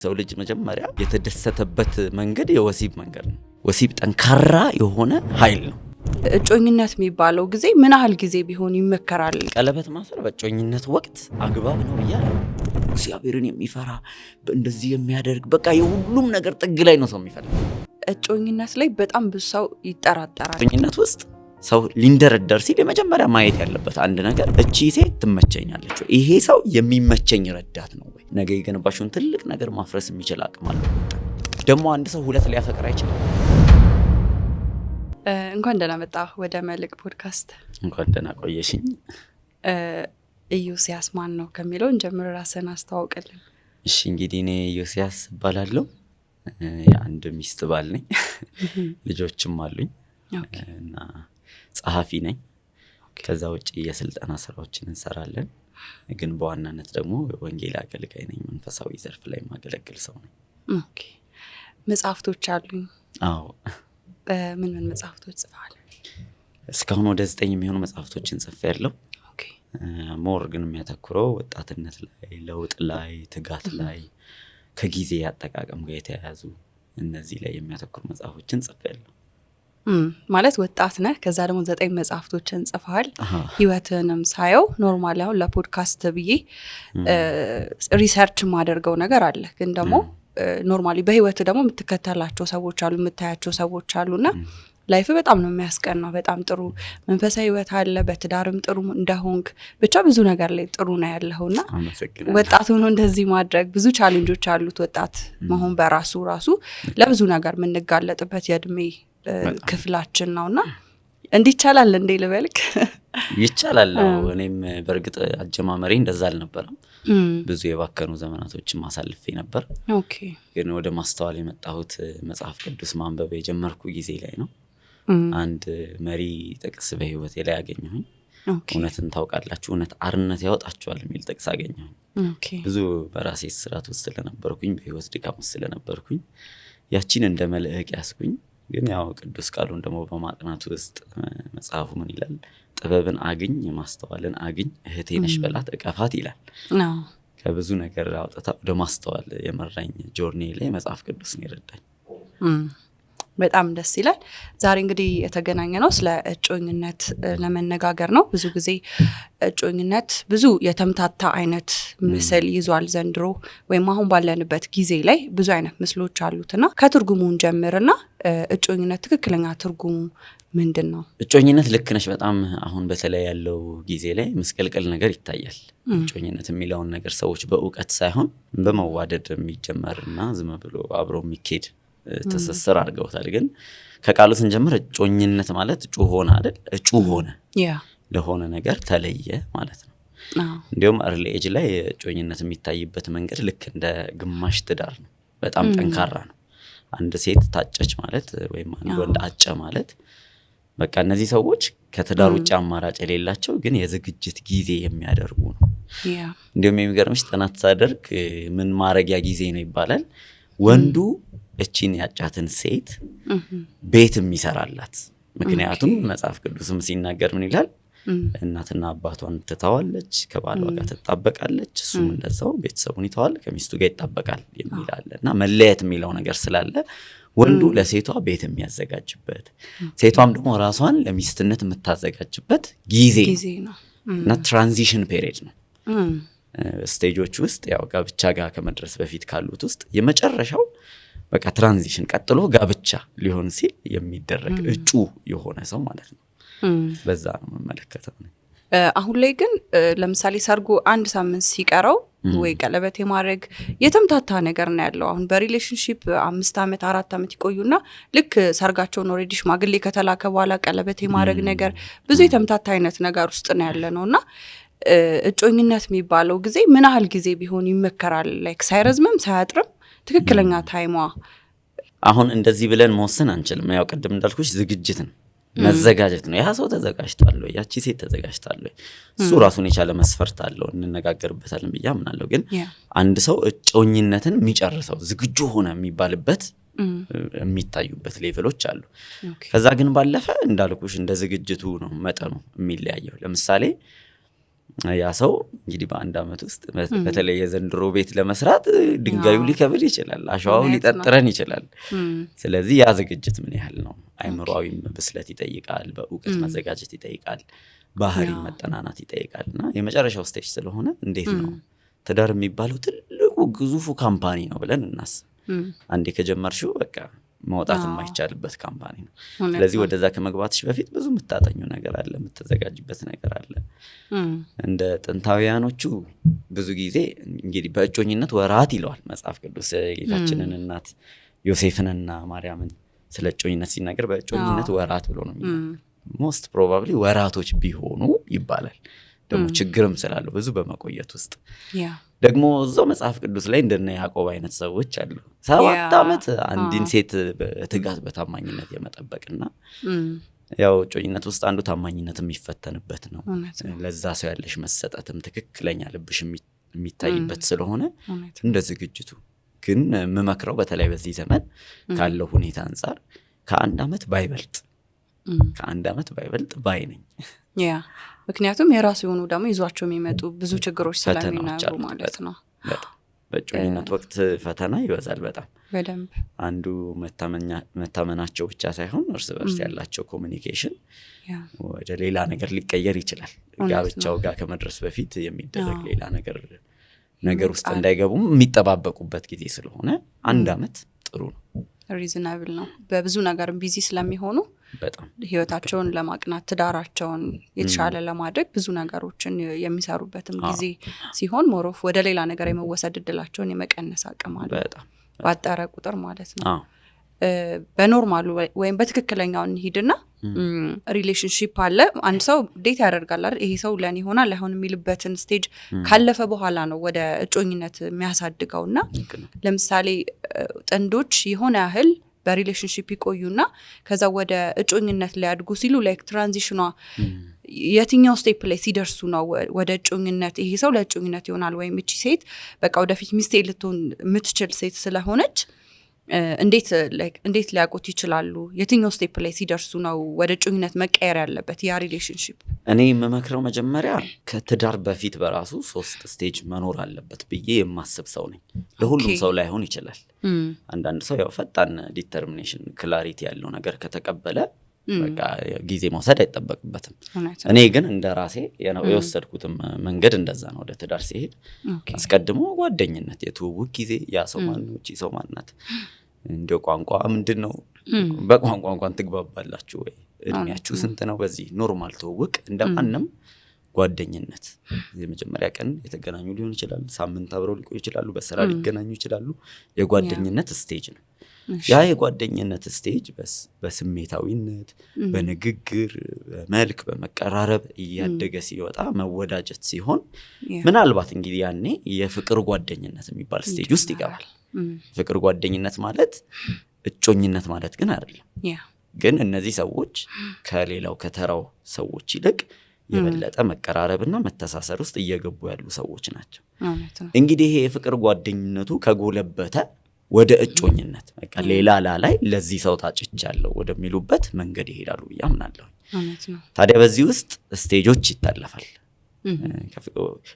ሰው ልጅ መጀመሪያ የተደሰተበት መንገድ የወሲብ መንገድ ነው። ወሲብ ጠንካራ የሆነ ኃይል ነው። እጮኝነት የሚባለው ጊዜ ምን ያህል ጊዜ ቢሆን ይመከራል? ቀለበት ማሰር በእጮኝነት ወቅት አግባብ ነው ብያለሁ። እግዚአብሔርን የሚፈራ እንደዚህ የሚያደርግ በቃ የሁሉም ነገር ጥግ ላይ ነው ሰው የሚፈልግ። እጮኝነት ላይ በጣም ብዙ ሰው ይጠራጠራል። እጮኝነት ውስጥ ሰው ሊንደረደር ሲል የመጀመሪያ ማየት ያለበት አንድ ነገር እቺ ሴት ትመቸኛለች፣ ይሄ ሰው የሚመቸኝ ረዳት ነው ወይ? ነገ የገነባሽውን ትልቅ ነገር ማፍረስ የሚችል አቅም አለው። ደግሞ አንድ ሰው ሁለት ሊያፈቅር አይችልም። እንኳን ደህና መጣ ወደ መልሕቅ ፖድካስት። እንኳን ደህና ቆየሽኝ። ኢዮስያስ ማን ነው ከሚለው እንጀምር። ራስን አስተዋውቅልን። እሺ፣ እንግዲህ እኔ ኢዮስያስ እባላለሁ። የአንድ ሚስት ባል ነኝ። ልጆችም አሉኝ እና ጸሐፊ ነኝ። ከዛ ውጪ የስልጠና ስራዎችን እንሰራለን። ግን በዋናነት ደግሞ ወንጌል አገልጋይ ነኝ። መንፈሳዊ ዘርፍ ላይ ማገለግል ሰው ነኝ። ኦኬ። መጽሐፍቶች አሉኝ? አዎ። ምን መጽሐፍቶች ጽፈሃል? እስካሁን ወደ 9 የሚሆኑ መጽሐፍቶችን ጽፌያለሁ። ኦኬ። ሞር ግን የሚያተኩረው ወጣትነት ላይ፣ ለውጥ ላይ፣ ትጋት ላይ፣ ከጊዜ አጠቃቀም ጋር የተያያዙ እነዚህ ላይ የሚያተኩሩ መጽሐፎችን ጽፌያለሁ። ማለት ወጣት ነህ፣ ከዛ ደግሞ 9 መጽሐፍቶችን ጽፈሃል። ህይወትንም ሳየው ኖርማሊ አሁን ለፖድካስት ብዬ ሪሰርች ማደርገው ነገር አለ። ግን ደግሞ ኖርማሊ በህይወት ደግሞ የምትከተላቸው ሰዎች አሉ፣ የምታያቸው ሰዎች አሉና ላይፍ በጣም ነው የሚያስቀናው። በጣም ጥሩ መንፈሳዊ ህይወት አለ። በትዳርም ጥሩ እንደሆንክ ብቻ ብዙ ነገር ላይ ጥሩ ነው ያለውና ወጣት ሆኖ እንደዚህ ማድረግ ብዙ ቻሌንጆች አሉት። ወጣት መሆን በራሱ ለብዙ ነገር የምንጋለጥበት የእድሜ ክፍላችን ነውና እንዲህ ይቻላል እንዴ ልበልክ? ይቻላል። እኔም በእርግጥ አጀማመሬ እንደዛ አልነበረም። ብዙ የባከኑ ዘመናቶችን ማሳልፌ ነበር። ኦኬ። ግን ወደ ማስተዋል የመጣሁት መጽሐፍ ቅዱስ ማንበብ የጀመርኩ ጊዜ ላይ ነው። አንድ መሪ ጥቅስ በህይወቴ ላይ አገኘሁኝ። እውነትን ታውቃላችሁ፣ እውነት አርነት ያወጣችኋል የሚል ጥቅስ አገኘሁኝ። ብዙ በራሴ ስራት ውስጥ ስለነበርኩኝ፣ በህይወት ድካም ውስጥ ስለነበርኩኝ ያቺን እንደ መልሕቅ ያስኩኝ። ግን ያው ቅዱስ ቃሉን ደግሞ በማጥናት ውስጥ መጽሐፉ ምን ይላል? ጥበብን አግኝ፣ ማስተዋልን አግኝ፣ እህቴ ነሽ በላት እቀፋት ይላል። ከብዙ ነገር አውጥታ ወደ ማስተዋል የመራኝ ጆርኒ ላይ መጽሐፍ ቅዱስ ነው የረዳኝ። በጣም ደስ ይላል። ዛሬ እንግዲህ የተገናኘ ነው ስለ እጮኝነት ለመነጋገር ነው። ብዙ ጊዜ እጮኝነት ብዙ የተምታታ አይነት ምስል ይዟል ዘንድሮ ወይም አሁን ባለንበት ጊዜ ላይ ብዙ አይነት ምስሎች አሉትና ከትርጉሙን ጀምርና እጮኝነት ትክክለኛ ትርጉሙ ምንድን ነው? እጮኝነት ልክ ነሽ በጣም አሁን በተለይ ያለው ጊዜ ላይ መስቀልቀል ነገር ይታያል። እጮኝነት የሚለውን ነገር ሰዎች በእውቀት ሳይሆን በመዋደድ የሚጀመርና ዝም ብሎ አብሮ የሚኬድ ትስስር አድርገውታል። ግን ከቃሉ ስንጀምር እጮኝነት ማለት እጩ ሆነ አይደል? እጩ ሆነ ለሆነ ነገር ተለየ ማለት ነው። እንዲሁም እርሊ ኤጅ ላይ እጮኝነት የሚታይበት መንገድ ልክ እንደ ግማሽ ትዳር ነው። በጣም ጠንካራ ነው። አንድ ሴት ታጨች ማለት ወይም አንድ ወንድ አጨ ማለት በቃ እነዚህ ሰዎች ከትዳር ውጭ አማራጭ የሌላቸው ግን የዝግጅት ጊዜ የሚያደርጉ ነው። እንዲሁም የሚገርምሽ ጥናት ሳደርግ ምን ማረጊያ ጊዜ ነው ይባላል። ወንዱ እቺን ያጫትን ሴት ቤት የሚሰራላት። ምክንያቱም መጽሐፍ ቅዱስም ሲናገር ምን ይላል? እናትና አባቷን ትተዋለች፣ ከባሏ ጋር ትጣበቃለች፣ እሱም እንደዛው ቤተሰቡን ይተዋል፣ ከሚስቱ ጋር ይጣበቃል የሚል አለ እና መለየት የሚለው ነገር ስላለ ወንዱ ለሴቷ ቤት የሚያዘጋጅበት፣ ሴቷም ደግሞ ራሷን ለሚስትነት የምታዘጋጅበት ጊዜ ነው እና ትራንዚሽን ፔሪድ ነው። ስቴጆች ውስጥ ያው ጋብቻ ጋር ከመድረስ በፊት ካሉት ውስጥ የመጨረሻው በቃ ትራንዚሽን ቀጥሎ ጋብቻ ሊሆን ሲል የሚደረግ እጩ የሆነ ሰው ማለት ነው። በዛ ነው መመለከተው። አሁን ላይ ግን ለምሳሌ ሰርጉ 1 ሳምንት ሲቀረው ወይ ቀለበት የማድረግ የተምታታ ነገር ነው ያለው። አሁን በሪሌሽንሺፕ 5 ዓመት 4 ዓመት ይቆዩና ልክ ሰርጋቸውን ኦሬዲ ሽማግሌ ከተላከ በኋላ ቀለበት የማድረግ ነገር ብዙ የተምታታ አይነት ነገር ውስጥ ነው ያለ ነውና እጮኝነት የሚባለው ጊዜ ምን ያህል ጊዜ ቢሆን ይመከራል? ላይክ ሳይረዝምም ሳያጥርም ትክክለኛ ታይሟ። አሁን እንደዚህ ብለን መወሰን አንችልም። ያው ቅድም እንዳልኩሽ ዝግጅት ነው፣ መዘጋጀት ነው። ያ ሰው ተዘጋጅቷል ወይ? ያቺ ሴት ተዘጋጅታል ወይ? እሱ ራሱን የቻለ መስፈርት አለው፣ እንነጋገርበታለን ብዬ አምናለሁ። ግን አንድ ሰው እጮኝነትን የሚጨርሰው ዝግጁ ሆነ የሚባልበት የሚታዩበት ሌቭሎች አሉ። ከዛ ግን ባለፈ እንዳልኩሽ እንደ ዝግጅቱ ነው መጠኑ የሚለያየው። ለምሳሌ ያ ሰው እንግዲህ በአንድ አመት ውስጥ በተለይ የዘንድሮ ቤት ለመስራት ድንጋዩ ሊከብድ ይችላል፣ አሸዋው ሊጠጥረን ይችላል። ስለዚህ ያ ዝግጅት ምን ያህል ነው? አይምሮአዊ ብስለት ይጠይቃል፣ በእውቀት መዘጋጀት ይጠይቃል፣ ባህሪ መጠናናት ይጠይቃል። እና የመጨረሻው ስቴጅ ስለሆነ እንዴት ነው ትዳር የሚባለው ትልቁ ግዙፉ ካምፓኒ ነው ብለን እናስብ። አንዴ ከጀመርሽው በቃ መውጣት የማይቻልበት ካምፓኒ ነው። ስለዚህ ወደዛ ከመግባትሽ በፊት ብዙ የምታጠኙ ነገር አለ፣ የምትዘጋጅበት ነገር አለ። እንደ ጥንታውያኖቹ ብዙ ጊዜ እንግዲህ በእጮኝነት ወራት ይለዋል መጽሐፍ ቅዱስ። ጌታችንን እናት ዮሴፍንና ማርያምን ስለ እጮኝነት ሲናገር በእጮኝነት ወራት ብሎ ነው የሚለው። ሞስት ፕሮባብሊ ወራቶች ቢሆኑ ይባላል። ደግሞ ችግርም ስላለው ብዙ በመቆየት ውስጥ ደግሞ እዛው መጽሐፍ ቅዱስ ላይ እንደነ ያዕቆብ አይነት ሰዎች አሉ 7 አመት አንዲን ሴት በትጋት በታማኝነት የመጠበቅና ያው እጮኝነት ውስጥ አንዱ ታማኝነት የሚፈተንበት ነው። ለዛ ሰው ያለሽ መሰጠትም ትክክለኛ ልብሽ የሚታይበት ስለሆነ እንደ ዝግጅቱ ግን መመክረው በተለይ በዚህ ዘመን ካለው ሁኔታ አንፃር ከአንድ አመት ባይበልጥ ባይ ነኝ። ምክንያቱም የራሱ የሆኑ ደግሞ ይዟቸው የሚመጡ ብዙ ችግሮች ስለሚናገሩ ማለት ነው። በእጮኝነት ወቅት ፈተና ይበዛል በጣም በደንብ። አንዱ መታመናቸው ብቻ ሳይሆን እርስ በርስ ያላቸው ኮሚኒኬሽን ወደ ሌላ ነገር ሊቀየር ይችላል። ጋብቻው ጋር ከመድረስ በፊት የሚደረግ ሌላ ነገር ውስጥ እንዳይገቡም የሚጠባበቁበት ጊዜ ስለሆነ አንድ አመት ጥሩ ነው፣ ሪዝናብል ነው። በብዙ ነገርም ቢዚ ስለሚሆኑ በጣም ህይወታቸውን ለማቅናት ትዳራቸውን የተሻለ ለማድረግ ብዙ ነገሮችን የሚሰሩበትም ጊዜ ሲሆን ሞሮፍ ወደ ሌላ ነገር የመወሰድ እድላቸውን የመቀነስ አቅም አለ በጣም ባጠረ ቁጥር ማለት ነው። በኖርማሉ ወይም በትክክለኛው እንሂድና ሪሌሽንሺፕ አለ። አንድ ሰው ዴት ያደርጋል አይደል? ይሄ ሰው ለኔ ይሆናል አይሆን የሚልበትን ስቴጅ ካለፈ በኋላ ነው ወደ እጮኝነት የሚያሳድገውና ለምሳሌ ጥንዶች የሆነ ያህል በሪሌሽንሺፕ ይቆዩና ከዛ ወደ እጮኝነት ሊያድጉ ሲሉ ላይክ ትራንዚሽኗ የትኛው ስቴፕ ላይ ሲደርሱ ነው ወደ እጮኝነት ይሄ ሰው ለእጮኝነት ይሆናል ወይም እቺ ሴት በቃ ወደፊት ሚስቴ ልትሆን የምትችል ሴት ስለሆነች እንዴት ሊያውቁት ይችላሉ? የትኛው ስቴፕ ላይ ሲደርሱ ነው ወደ እጮኝነት መቀየር ያለበት ያ ሪሌሽንሺፕ? እኔ የምመክረው መጀመሪያ ከትዳር በፊት በራሱ 3 ስቴጅ መኖር አለበት ብዬ የማስብ ሰው ነኝ። ለሁሉም ሰው ላይሆን ይችላል። አንዳንድ ሰው ያው ፈጣን ዲተርሚኔሽን ክላሪቲ ያለው ነገር ከተቀበለ በቃ ጊዜ መውሰድ አይጠበቅበትም። እኔ ግን እንደራሴ የወሰድኩትም መንገድ እንደዛ ነው። ወደ ትዳር ሲሄድ አስቀድሞ ጓደኝነት፣ የትውውቅ ጊዜ፣ ያ ሰው ማን ነው፣ እቺ ሰው ማን ናት፣ እንደ ቋንቋ ምንድነው፣ በቋንቋ እንኳን ትግባባላችሁ ወይ፣ እድሜያችሁ ስንት ነው፣ በዚህ ኖርማል ትውውቅ እንደማንም ጓደኝነት። የመጀመሪያ ቀን የተገናኙ ሊሆን ይችላል፣ ሳምንት አብረው ሊቆዩ ይችላሉ፣ በስራ ሊገናኙ ይችላሉ። የጓደኝነት ስቴጅ ነው። ያ የጓደኝነት ስቴጅ በስሜታዊነት፣ በንግግር፣ በመልክ፣ በመቀራረብ እያደገ ሲወጣ መወዳጀት ሲሆን ምናልባት እንግዲህ ያኔ የፍቅር ጓደኝነት የሚባል ስቴጅ ውስጥ ይገባል። ፍቅር ጓደኝነት ማለት እጮኝነት ማለት ግን አይደለም። ግን እነዚህ ሰዎች ከሌላው ከተራው ሰዎች ይልቅ የበለጠ መቀራረብና መተሳሰር ውስጥ እየገቡ ያሉ ሰዎች ናቸው። እንግዲህ ይሄ የፍቅር ጓደኝነቱ ከጎለበተ ወደ እጮኝነት በቃ ሌላ ላይ ለዚህ ሰው ታጭቻለሁ ወደሚሉበት መንገድ ይሄዳሉ ብዬ አምናለሁ። ታዲያ በዚህ ውስጥ ስቴጆች ይታለፋል።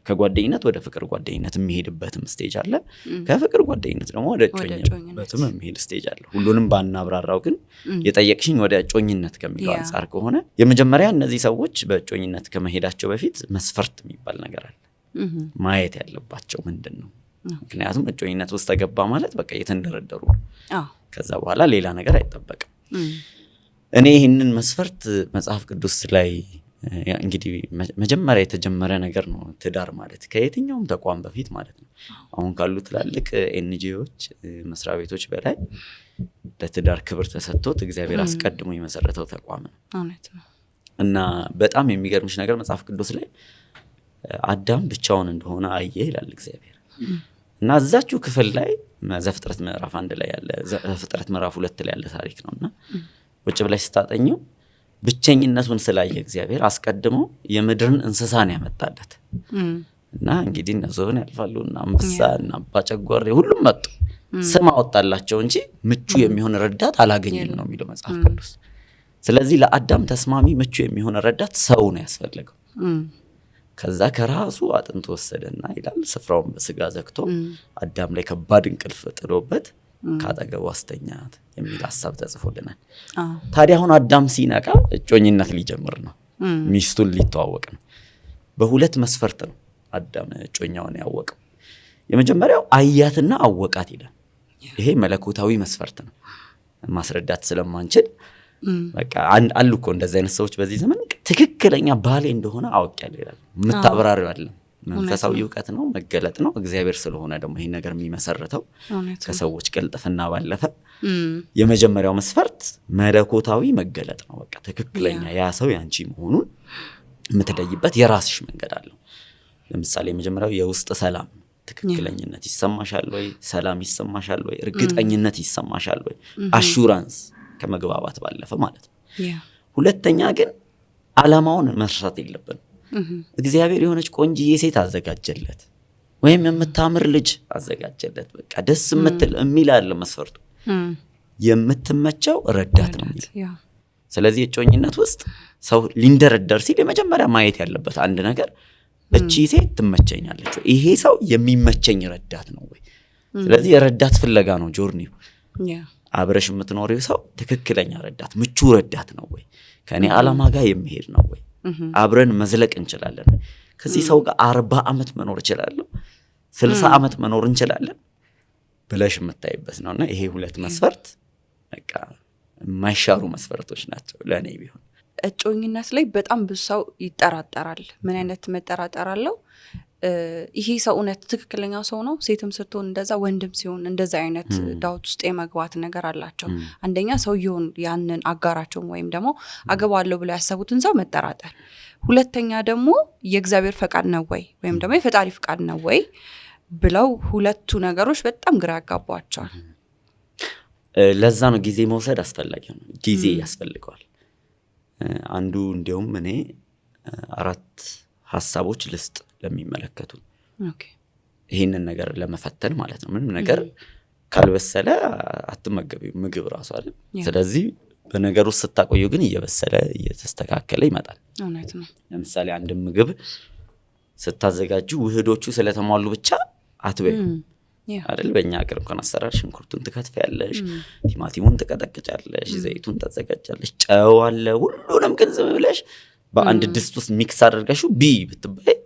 ከጓደኝነት ወደ ፍቅር ጓደኝነት የሚሄድበትም ስቴጅ አለ። ከፍቅር ጓደኝነት ደግሞ ወደ እጮኝነትም የሚሄድ ስቴጅ አለ። ሁሉንም ባናብራራው ግን የጠየቅሽኝ ወደ እጮኝነት ከሚለው አንፃር ከሆነ የመጀመሪያ እነዚህ ሰዎች በእጮኝነት ከመሄዳቸው በፊት መስፈርት የሚባል ነገር አለ። ማየት ያለባቸው ምንድን ነው? ምክንያቱም እጮኝነት ውስጥ ተገባ ማለት በቃ የተንደረደሩ ነው። ከዛ በኋላ ሌላ ነገር አይጠበቅም። እኔ ይህንን መስፈርት መጽሐፍ ቅዱስ ላይ እንግዲህ መጀመሪያ የተጀመረ ነገር ነው ትዳር ማለት ከየትኛውም ተቋም በፊት ማለት ነው። አሁን ካሉ ትላልቅ ኤንጂኦዎች መስሪያ ቤቶች በላይ ለትዳር ክብር ተሰጥቶት እግዚአብሔር አስቀድሞ የመሰረተው ተቋም ነው። እና በጣም የሚገርምሽ ነገር መጽሐፍ ቅዱስ ላይ አዳም ብቻውን እንደሆነ አየ ይላል እግዚአብሔር። እና እዛችሁ ክፍል ላይ ዘፍጥረት ምዕራፍ 1 ላይ ያለ ዘፍጥረት ምዕራፍ 2 ላይ ያለ ታሪክ ነውና ወጭ ብለሽ ስታጠኚው ብቸኝነቱን ስላየ እግዚአብሔር አስቀድሞ የምድርን እንስሳን ያመጣለት እና እንግዲህ እነሱን ያልፋሉና አንበሳና አባጨጓሬ ሁሉም መጡ። ስም አወጣላቸው እንጂ ምቹ የሚሆን ረዳት አላገኘም ነው የሚለው መጽሐፍ ቅዱስ። ስለዚህ ለአዳም ተስማሚ ምቹ የሚሆን ረዳት ሰው ነው ያስፈልገው። ከዛ ከራሱ አጥንት ወሰደና ይላል ስፍራውን በስጋ ዘግቶ አዳም ላይ ከባድ እንቅልፍ ጥሎበት ካጠገቡ አስተኛት የሚል ሐሳብ ተጽፎልናል። ታዲያ አሁን አዳም ሲነቃ እጮኝነት ሊጀምር ነው። ሚስቱን ሊተዋወቅ ነው። በሁለት መስፈርት ነው አዳም እጮኛውን ያወቀው። የመጀመሪያው አያትና አወቃት ይላል። ይሄ መለኮታዊ መስፈርት ነው። ማስረዳት ስለማንችል በቃ አሉ እኮ እንደዚህ አይነት ሰዎች በዚህ ዘመን ትክክለኛ ባሌ እንደሆነ አውቄያለሁ ይላል። የምታብራሪው አይደለም፣ መንፈሳዊ እውቀት ነው፣ መገለጥ ነው። እግዚአብሔር ስለሆነ ደግሞ ይሄን ነገር የሚመሰርተው ከሰዎች ቅልጥፍና ባለፈ የመጀመሪያው መስፈርት መለኮታዊ መገለጥ ነው። በቃ ትክክለኛ ያ ሰው ያንቺ መሆኑን የምትለይበት የራስሽ መንገድ አለው። ለምሳሌ የመጀመሪያው የውስጥ ሰላም ትክክለኝነት ይሰማሻል ወይ? ሰላም ይሰማሻል ወይ? እርግጠኝነት ይሰማሻል ወይ? አሹራንስ ከመግባባት ባለፈ ማለት ነው። ሁለተኛ ግን ዓላማውን መርሳት የለብንም። እግዚአብሔር የሆነች ቆንጂዬ ሴት አዘጋጀለት ወይም የምታምር ልጅ አዘጋጀለት። በቃ ደስ የምትል የሚል አለ መስፈርቱ። የምትመቸው ረዳት ነው የሚል። ስለዚህ እጮኝነት ውስጥ ሰው ሊንደረደር ሲል የመጀመሪያ ማየት ያለበት አንድ ነገር እቺ ሴት ትመቸኛለች ወይ? ይሄ ሰው የሚመቸኝ ረዳት ነው ወይ? ስለዚህ የረዳት ፍለጋ ነው ጆርኒው። አብረሽ የምትኖሪው ሰው ትክክለኛ ረዳት፣ ምቹ ረዳት ነው ወይ? ከኔ ዓላማ ጋር የሚሄድ ነው ወይ? አብረን መዝለቅ እንችላለን? ከዚህ ሰው ጋር 40 ዓመት መኖር እችላለሁ፣ 60 ዓመት መኖር እንችላለን ብለሽ የምታይበት ነውና ይሄ ሁለት መስፈርት በቃ የማይሻሩ መስፈርቶች ናቸው ለኔ ቢሆን። እጮኝነት ላይ በጣም ብዙ ሰው ይጠራጠራል። ምን አይነት መጠራጠር አለው? ይሄ ሰው እውነት ትክክለኛው ሰው ነው? ሴትም ስትሆን እንደዛ፣ ወንድም ሲሆን እንደዛ አይነት ዳውት ውስጥ የመግባት ነገር አላቸው። አንደኛ ሰውየውን ያንን አጋራቸውን ወይም ደግሞ አገባለሁ ብለው ያሰቡትን ሰው መጠራጠር። ሁለተኛ ደግሞ የእግዚአብሔር ፈቃድ ነው ወይ ወይም ደግሞ የፈጣሪ ፈቃድ ነው ወይ ብለው ሁለቱ ነገሮች በጣም ግራ ያጋቧቸዋል። ለዛ ነው ጊዜ መውሰድ አስፈላጊ ነው። ጊዜ ያስፈልገዋል። አንዱ እንዲያውም እኔ 4 ሐሳቦች ልስጥ ለሚመለከቱ ይሄንን ነገር ለመፈተን ማለት ነው። ምንም ነገር ካልበሰለ አትመገቢው ምግብ ራሱ አይደል? ስለዚህ በነገሩ ስታቆዩ ግን እየበሰለ እየተስተካከለ ይመጣል። እውነት ነው። ለምሳሌ አንድ ምግብ ስታዘጋጁ ውህዶቹ ስለተሟሉ ብቻ አትበዩ አይደል? በእኛ ሀገር እንኳን አሰራር ሽንኩርቱን ትከትፊያለሽ፣ ቲማቲሙን ትቀጠቅጫለሽ፣ ዘይቱን ታዘጋጃለሽ፣ ጨው አለ። ሁሉንም ግን ዝም ብለሽ በአንድ ድስት ውስጥ ሚክስ አድርገሽው ብትበይ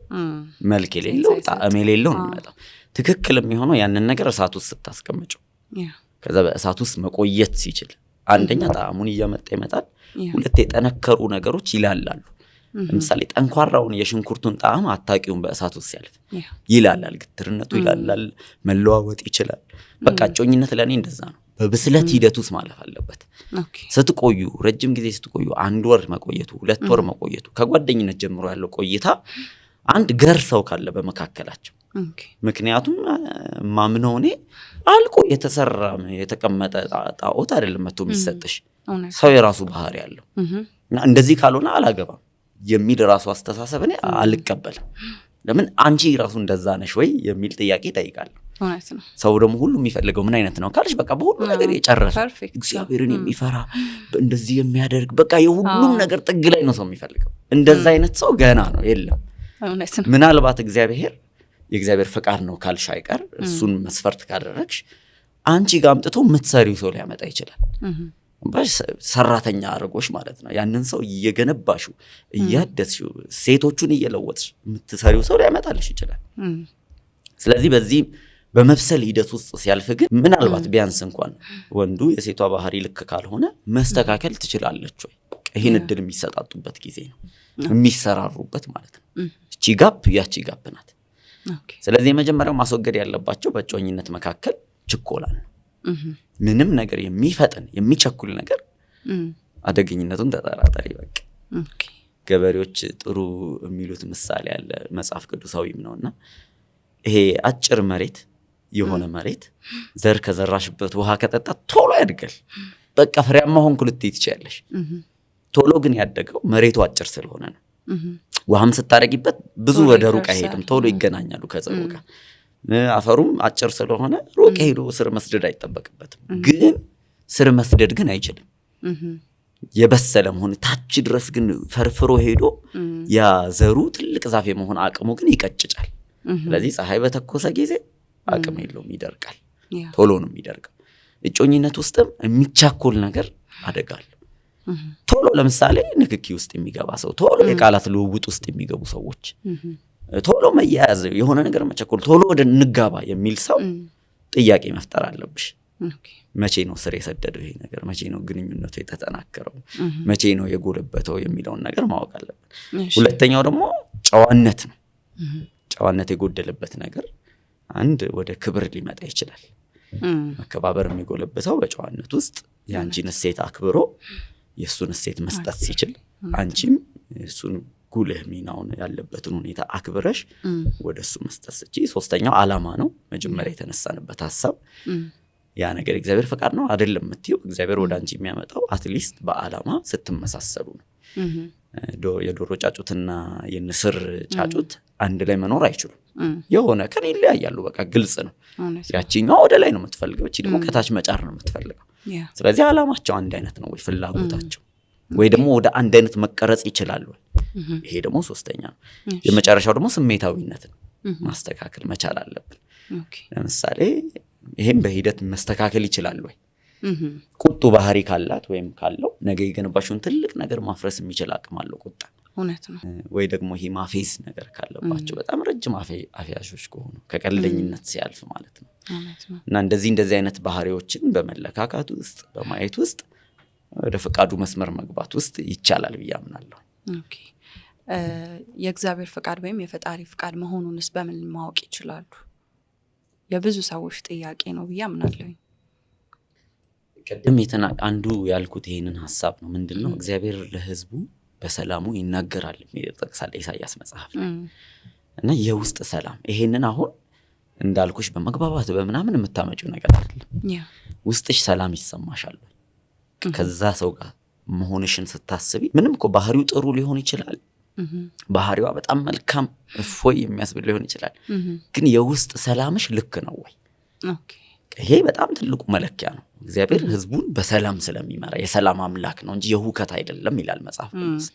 መልክ የሌለው ጣዕም የሌለው ነው የሚመጣው። ትክክል የሚሆነው ያንን ነገር እሳት ውስጥ ስታስቀምጪው፣ ከዛ በእሳት ውስጥ መቆየት ሲችል አንደኛ ጣዕሙን እያመጣ ይመጣል። ሁለት የጠነከሩ ነገሮች ይላላሉ። ለምሳሌ ጠንኳራውን የሽንኩርቱን ጣዕም አታቂውን በእሳት ውስጥ ሲያልፍ ይላላል፣ ግትርነቱ ይላላል፣ መለዋወጥ ይችላል። በቃ እጮኝነት ለኔ እንደዛ ነው። በብስለት ሂደት ውስጥ ማለፍ አለበት። ስትቆዩ ረጅም ጊዜ ስትቆዩ 1 ወር መቆየቱ 2 ወር መቆየቱ ከጓደኝነት ጀምሮ ያለው ቆይታ አንድ ገር ሰው ካለ በመካከላቸው ምክንያቱም ማምነው እኔ አልቆ የተሰራ የተቀመጠ ጣዖት አይደለም መጥቶ የሚሰጥሽ ሰው የራሱ ባህሪ ያለው እና እንደዚህ ካልሆነ አላገባም የሚል ራሱ አስተሳሰብ እኔ አልቀበልም። ለምን አንቺ ራሱ እንደዛ ነሽ ወይ የሚል ጥያቄ ይጠይቃል። ሰው ደግሞ ሁሉ የሚፈልገው ምን አይነት ነው ካልሽ በቃ በሁሉ ነገር የጨረሰ እግዚአብሔርን የሚፈራ እንደዚህ የሚያደርግ በቃ የሁሉም ነገር ጥግ ላይ ነው ሰው የሚፈልገው። እንደዛ አይነት ሰው ገና ነው የለም። ምናልባት የእግዚአብሔር ፈቃድ ነው ካልሽ አይቀር እሱን መስፈርት ካደረግሽ አንቺ ጋር አምጥቶ የምትሰሪው ሰው ሊያመጣ ይችላል። ሰራተኛ አርጎሽ ማለት ነው። ያንን ሰው እየገነባሽው እያደስሽው ሴቶቹን እየለወጥሽ የምትሰሪው ሰው ሊያመጣልሽ ይችላል። ስለዚህ በዚህ በመብሰል ሂደት ውስጥ ሲያልፍ ግን ምናልባት ቢያንስ እንኳን ወንዱ የሴቷ ባህሪ ልክ ካልሆነ መስተካከል ትችላለች ወይ? ይሄን እድል የሚሰጣጡበት ጊዜ ነው፣ የሚሰራሩበት ማለት ነው። እቺ ጋፕ ያቺ ጋፕ ናት። ስለዚህ የመጀመሪያው ማስወገድ ያለባቸው በእጮኝነት መካከል ችኮላ ነው። ምንም ነገር የሚፈጥን የሚቸኩል ነገር አደገኝነቱን ተጠራጣሪ። በቃ ገበሬዎች ጥሩ የሚሉት ምሳሌ አለ፣ መጽሐፍ ቅዱሳዊም ነውና ይሄ አጭር መሬት የሆነ መሬት ዘር ከዘራሽበት ውሃ ከጠጣ ቶሎ ያድጋል። በቃ ፍሬያማ ሆንኩ ልትይ ትችያለሽ። ቶሎ ግን ያደገው መሬቱ አጭር ስለሆነ ነው። ውሃም ስታረጊበት ብዙ ወደ ሩቅ አይሄድም፣ ቶሎ ይገናኛሉ ከዘሩ ጋር። አፈሩም አጭር ስለሆነ ሩቅ ሄዶ ስር መስደድ አይጠበቅበትም። ግን ስር መስደድ ግን አይችልም። የበሰለ መሆን ታች ድረስ ግን ፈርፍሮ ሄዶ ያ ዘሩ ትልቅ ዛፍ የመሆን አቅሙ ግን ይቀጭጫል። ስለዚህ ፀሐይ በተኮሰ ጊዜ አቅም የለውም፣ ይደርቃል፣ ቶሎ ነው የሚደርቀው። እጮኝነት ውስጥም የሚቻኮል ነገር አደጋለሁ። ቶሎ ለምሳሌ ንክኪ ውስጥ የሚገባ ሰው፣ ቶሎ የቃላት ልውውጥ ውስጥ የሚገቡ ሰዎች፣ ቶሎ መያያዝ፣ የሆነ ነገር መቸኮል፣ ቶሎ ወደ እንጋባ የሚል ሰው ጥያቄ መፍጠር አለብሽ። መቼ ነው ስር የሰደደው ይሄ ነገር? መቼ ነው ግንኙነቱ የተጠናከረው? መቼ ነው የጎለበተው የሚለውን ነገር ማወቅ አለብን። ሁለተኛው ደግሞ ጨዋነት ነው። ጨዋነት የጎደለበት ነገር አንድ ወደ ክብር ሊመጣ ይችላል። መከባበር የሚጎለበተው በጨዋነት ውስጥ የአንቺን እሴት አክብሮ የእሱን እሴት መስጠት ሲችል፣ አንቺም እሱን ጉልህ ሚናውን ያለበትን ሁኔታ አክብረሽ ወደ እሱ መስጠት ስቺ። ሶስተኛው ዓላማ ነው። መጀመሪያ የተነሳንበት ሀሳብ ያ ነገር እግዚአብሔር ፈቃድ ነው አይደለም የምትይው እግዚአብሔር ወደ አንቺ የሚያመጣው አትሊስት በዓላማ ስትመሳሰሉ ነው። የዶሮ ጫጩትና የንስር ጫጩት አንድ ላይ መኖር አይችሉም። የሆነ ቀን ይለያያሉ። በቃ ግልጽ ነው። ያቺኛው ወደ ላይ ነው የምትፈልገው፣ እቺ ደግሞ ከታች መጫር ነው የምትፈልገው። ስለዚህ ዓላማቸው አንድ አይነት ነው ወይ ፍላጎታቸው፣ ወይ ደግሞ ወደ አንድ አይነት መቀረጽ ይችላሉ። ይሄ ደግሞ ሶስተኛ ነው። የመጨረሻው ደግሞ ስሜታዊነት ነው። ማስተካከል መቻል አለብን። ለምሳሌ ይሄም በሂደት መስተካከል ይችላል ወይ? ቁጡ ባህሪ ካላት ወይም ካለው ነገ የገነባሽውን ትልቅ ነገር ማፍረስ የሚችል አቅም አለው ቁጣ። እውነት ነው። ወይ ደግሞ ይሄ ማፌዝ ነገር ካለባቸው በጣም ረጅም አፍያሾች ከሆኑ ከቀልደኝነት ሲያልፍ ማለት ነው። እና እንደዚህ አይነት ባህሪዎችን በመለካካት ውስጥ በማየት ውስጥ ወደ ፈቃዱ መስመር መግባት ውስጥ ይቻላል ብዬ አምናለሁ። ኦኬ። የእግዚአብሔር ፈቃድ ወይም የፈጣሪ ፈቃድ መሆኑንስ በምን ማወቅ ይችላሉ? የብዙ ሰዎች ጥያቄ ነው ብዬ አምናለሁ። ቀደም አንዱ ያልኩት ይሄንን ሐሳብ ነው። ምንድነው እግዚአብሔር ለሕዝቡ በሰላሙ ይናገራል የሚል ጠቅሳለ ኢሳይያስ መጽሐፍ ላይ እና የውስጥ ሰላም ይሄንን አሁን እንዳልኩሽ በመግባባት በመናምን የምታመጪው ነገር አይደለም። ውስጥሽ ሰላም ይሰማሻል። ከዛ ሰው ጋር መሆንሽን ስታስቢ ምንም እኮ ባህሪው ጥሩ ሊሆን ይችላል፣ ባህሪዋ በጣም መልካም እፎይ የሚያስብል ሊሆን ይችላል፣ ግን የውስጥ ሰላምሽ ልክ ነው ወይ? ይሄ በጣም ትልቁ መለኪያ ነው። እግዚአብሔር ሕዝቡን በሰላም ስለሚመራ የሰላም አምላክ ነው እንጂ የሁከት አይደለም ይላል መጽሐፍ ቅዱስ።